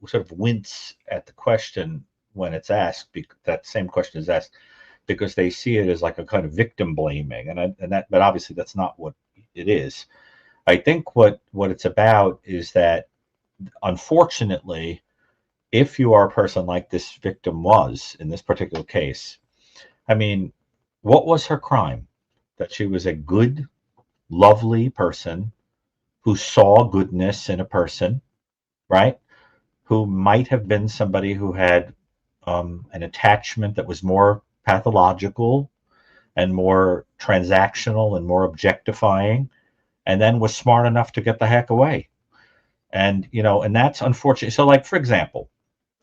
sort of wince at the question when it's asked. That same question is asked because they see it as like a kind of victim blaming, but obviously that's not what it is. I think what it's about is that, unfortunately, if you are a person like this victim was in this particular case, I mean, what was her crime? That she was a good, lovely person who saw goodness in a person, right? Who might have been somebody who had an attachment that was more pathological and more transactional and more objectifying, and then was smart enough to get the heck away. And, you know, and that's unfortunate. So, like, for example,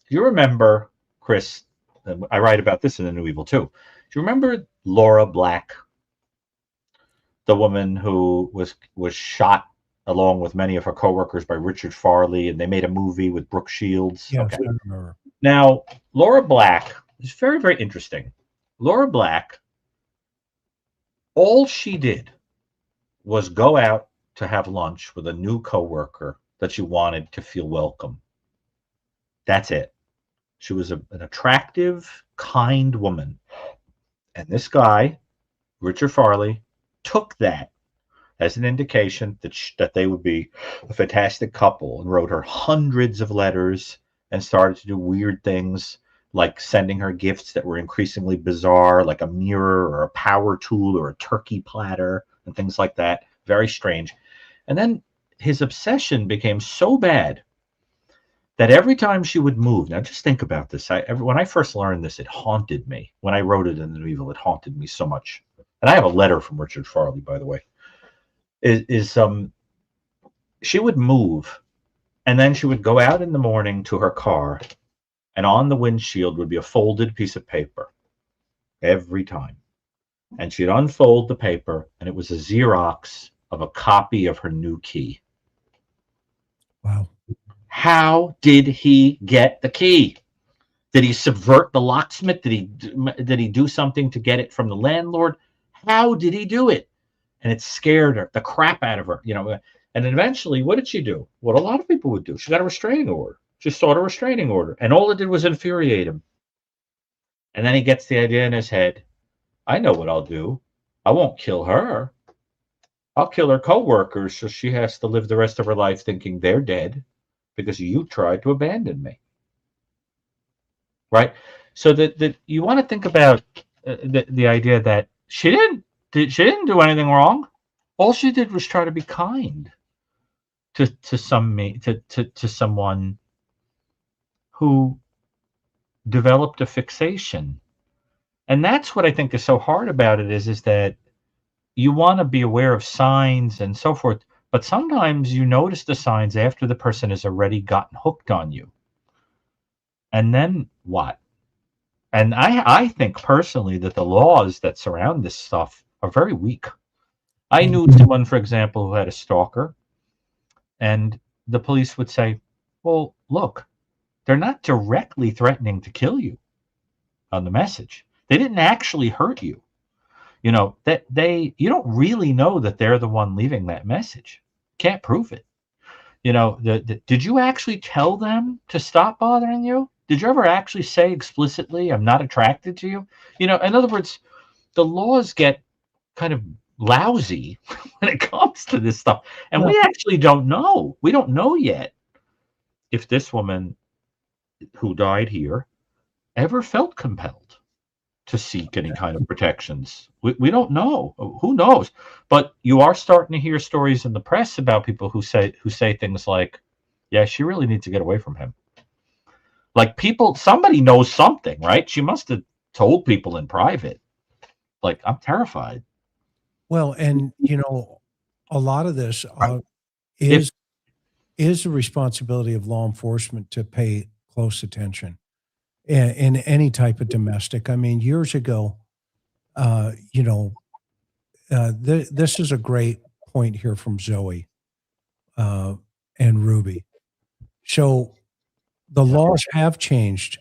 do you remember, Chris, I write about this in The New Evil too. Do you remember Laura Black, the woman who was shot along with many of her coworkers by Richard Farley, and they made a movie with Brooke Shields? Yes, okay. I remember. Now, Laura Black is very, very interesting. Laura Black, all she did was go out to have lunch with a new coworker that she wanted to feel welcome. That's it. She was an attractive, kind woman. And this guy, Richard Farley, took that as an indication that they would be a fantastic couple, and wrote her hundreds of letters and started to do weird things like sending her gifts that were increasingly bizarre, like a mirror or a power tool or a turkey platter and things like that. Very strange. And then his obsession became so bad that every time she would move, now just think about this. When I first learned this, it haunted me. When I wrote it in The New Evil, it haunted me so much. And I have a letter from Richard Farley, by the way. She would move, and then she would go out in the morning to her car, and on the windshield would be a folded piece of paper every time. And she'd unfold the paper, and it was a Xerox of a copy of her new key. Wow. How did he get the key? Did he subvert the locksmith? Did he do something to get it from the landlord? How did he do it? And it scared her, the crap out of her, you know. And eventually, what did she do? What a lot of people would do. She got a restraining order. She sought a restraining order, and all it did was infuriate him. And then he gets the idea in his head I know what I'll do. I won't kill her. I'll kill her coworkers so she has to live the rest of her life thinking they're dead because you tried to abandon me. Right? So that you want to think about the idea that she didn't do anything wrong. All she did was try to be kind to someone who developed a fixation. And that's what I think is so hard about it is that you want to be aware of signs and so forth, but sometimes you notice the signs after the person has already gotten hooked on you. And then what? And I think personally that the laws that surround this stuff are very weak. I knew someone, for example, who had a stalker, and the police would say, well, look, they're not directly threatening to kill you on the message. They didn't actually hurt you. You know, that you don't really know that they're the one leaving that message. Can't prove it. You know, did you actually tell them to stop bothering you? Did you ever actually say explicitly, I'm not attracted to you? You know, in other words, the laws get kind of lousy when it comes to this stuff. And we actually don't know. We don't know yet if this woman who died here ever felt compelled to seek any kind of protections. We don't know. Who knows? But you are starting to hear stories in the press about people who say things like, yeah, she really needs to get away from him. Like somebody knows something, right? She must have told people in private. Like, I'm terrified. Well, and you know, a lot of this If is the responsibility of law enforcement to pay close attention in any type of domestic. I mean, years ago, you know, this is a great point here from Zoe uh, and Ruby. So the laws have changed,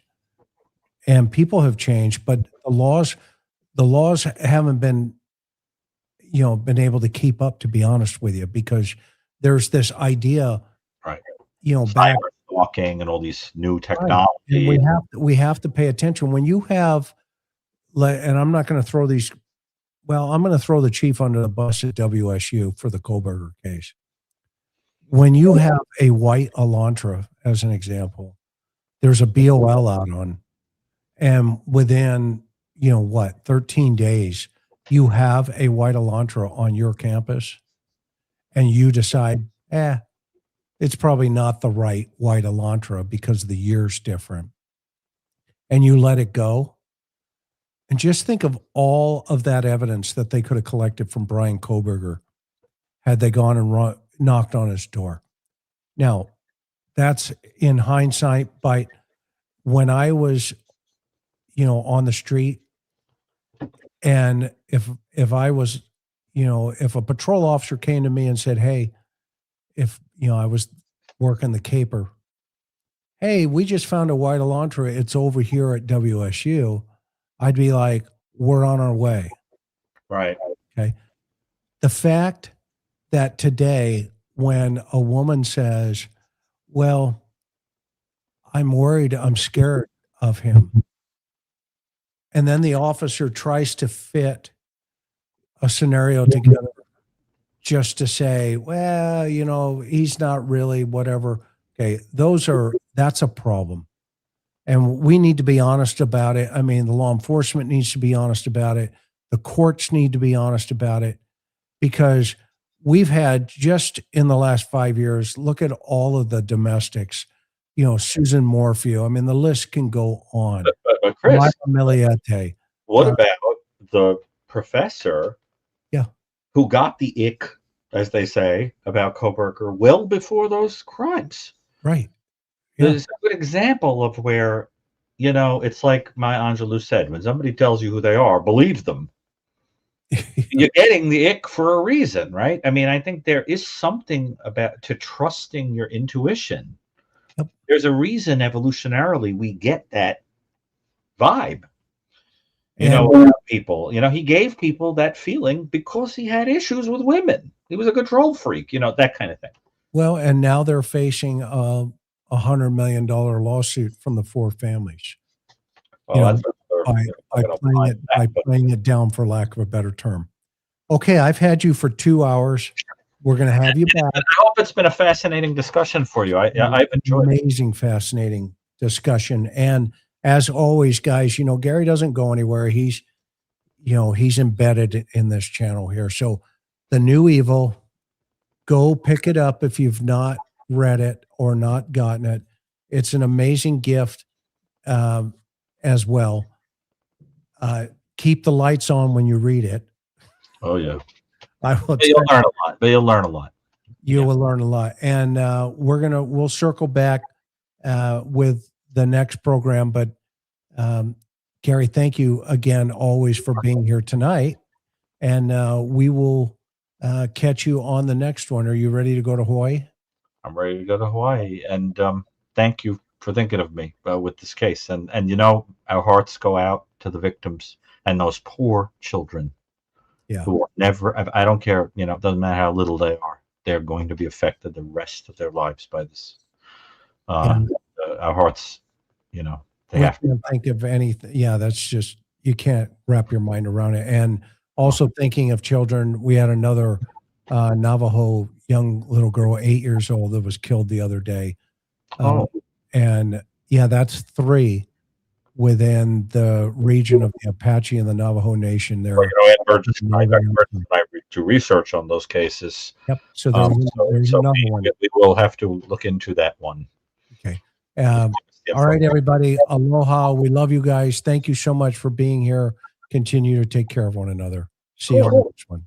and people have changed, but the laws haven't been, you know, been able to keep up. To be honest with you, because there's this idea, right, you know, back cyber stalking and all these new right, technology. and we have to pay attention when you have, and I'm not going to throw these. Well, I'm going to throw the chief under the bus at WSU for the Koberger case. When you have a white Elantra, as an example, there's a BOL out on, and within, you know what, 13 days, you have a white Elantra on your campus, and you decide, it's probably not the right white Elantra because the year's different, and you let it go. And just think of all of that evidence that they could have collected from Brian Koberger had they gone and knocked on his door. Now, that's in hindsight, but when I was, you know, on the street, and if I was, you know, if a patrol officer came to me and said, hey, if, you know, I was working the caper, hey, we just found a white Elantra, it's over here at WSU, I'd be like, we're on our way. Right. Okay. The fact that today, when a woman says, well, I'm worried, I'm scared of him, and then the officer tries to fit a scenario together just to say, well, you know, he's not really whatever. Okay. That's a problem. And we need to be honest about it. I mean, the law enforcement needs to be honest about it. The courts need to be honest about it, because we've had, just in the last 5 years, look at all of the domestics, you know, Susan Morphew. I mean, the list can go on. But Chris, Michael Miliete. what about the professor Yeah. who got the ick, as they say, about Koberger well before those crimes? Right. Yeah. There's a good example of where, you know, it's like Maya Angelou said, when somebody tells you who they are, believe them. You're getting the ick for a reason, right? I mean, I think there is something about to trusting your intuition. Yep. There's a reason evolutionarily we get that vibe. You know, people, you know, he gave people that feeling because he had issues with women. He was a control freak, you know, that kind of thing. Well, and now they're facing $100 million lawsuit from the four families. Well, that's we're by playing it down, for lack of a better term. Okay, I've had you for 2 hours. We're going to have you back. I hope it's been a fascinating discussion for you. I've enjoyed it. Amazing, fascinating discussion. And as always, guys, Gary doesn't go anywhere. He's embedded in this channel here. So The New Evil, go pick it up if you've not read it or not gotten it. It's an amazing gift as well. Keep the lights on when you read it. Oh, yeah. You'll learn a lot. You'll learn a lot. You will learn a lot. And we'll circle back with the next program. But Gary, thank you again always for being here tonight. And we will catch you on the next one. Are you ready to go to Hawaii? I'm ready to go to Hawaii. And thank you for thinking of me with this case. And our hearts go out to the victims and those poor children. Yeah. Who are never, I don't care, it doesn't matter how little they are, they're going to be affected the rest of their lives by this. Our hearts, they have to think of anything. Yeah, that's just, you can't wrap your mind around it. And also thinking of children, we had another Navajo young little girl, 8 years old, that was killed the other day. And yeah, that's 3 within the region of the Apache and the Navajo Nation there. I do research on those cases. Yep. So there's another one. We will have to look into that one. Okay. All right, everybody. Aloha. We love you guys. Thank you so much for being here. Continue to take care of one another. See you on the next one.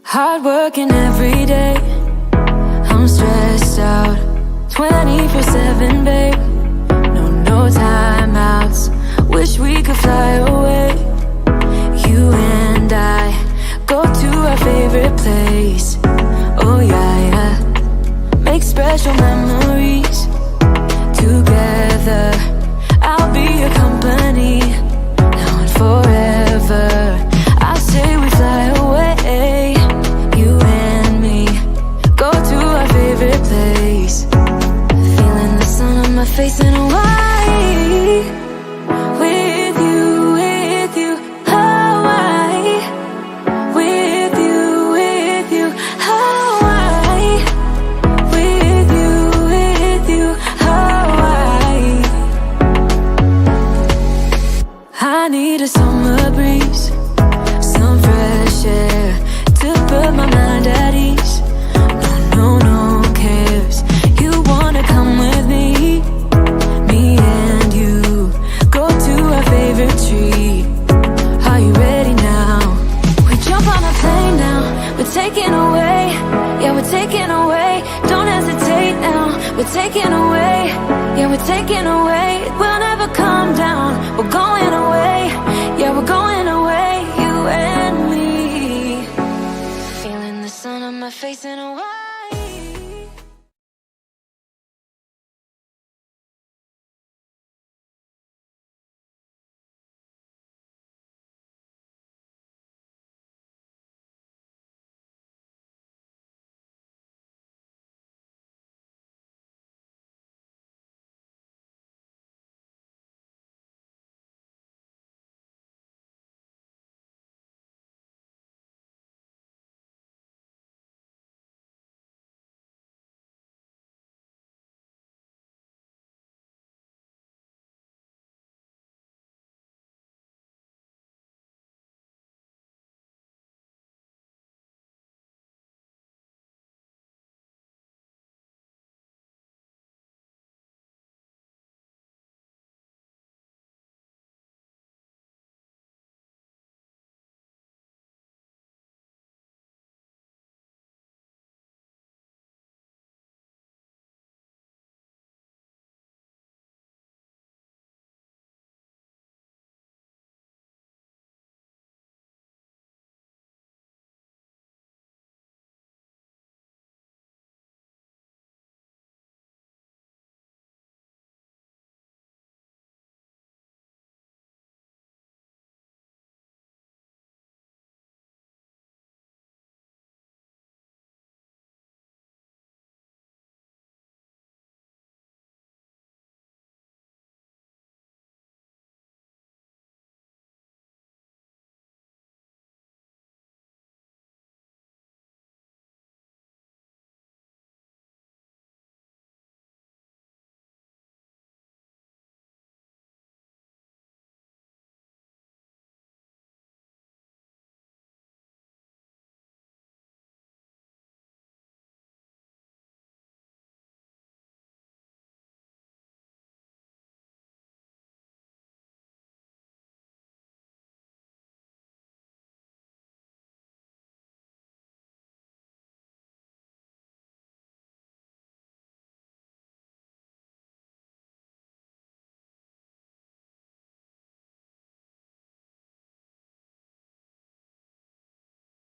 Hard working every day, I'm stressed out 24/7, babe. No timeouts, wish we could fly away. You and I go to our favorite place. Oh yeah, make special memories together. I'll be your company now and forever. I say we fly away. You and me go to our favorite place. Feeling the sun on my face in Hawaii. With you, Hawaii. With you, Hawaii. With you, Hawaii. I need a summer breeze, some fresh air to put my mind at ease. No cares. You wanna come with me? Me and you go to our favorite tree. Are you ready now? We jump on a plane now. We're taking away. Yeah, we're taking away. Don't hesitate now. We're taking away. Yeah, we're taking away. We'll never come down. We're going away. Yeah, we're going away. You and me. Feeling the sun on my face in a way.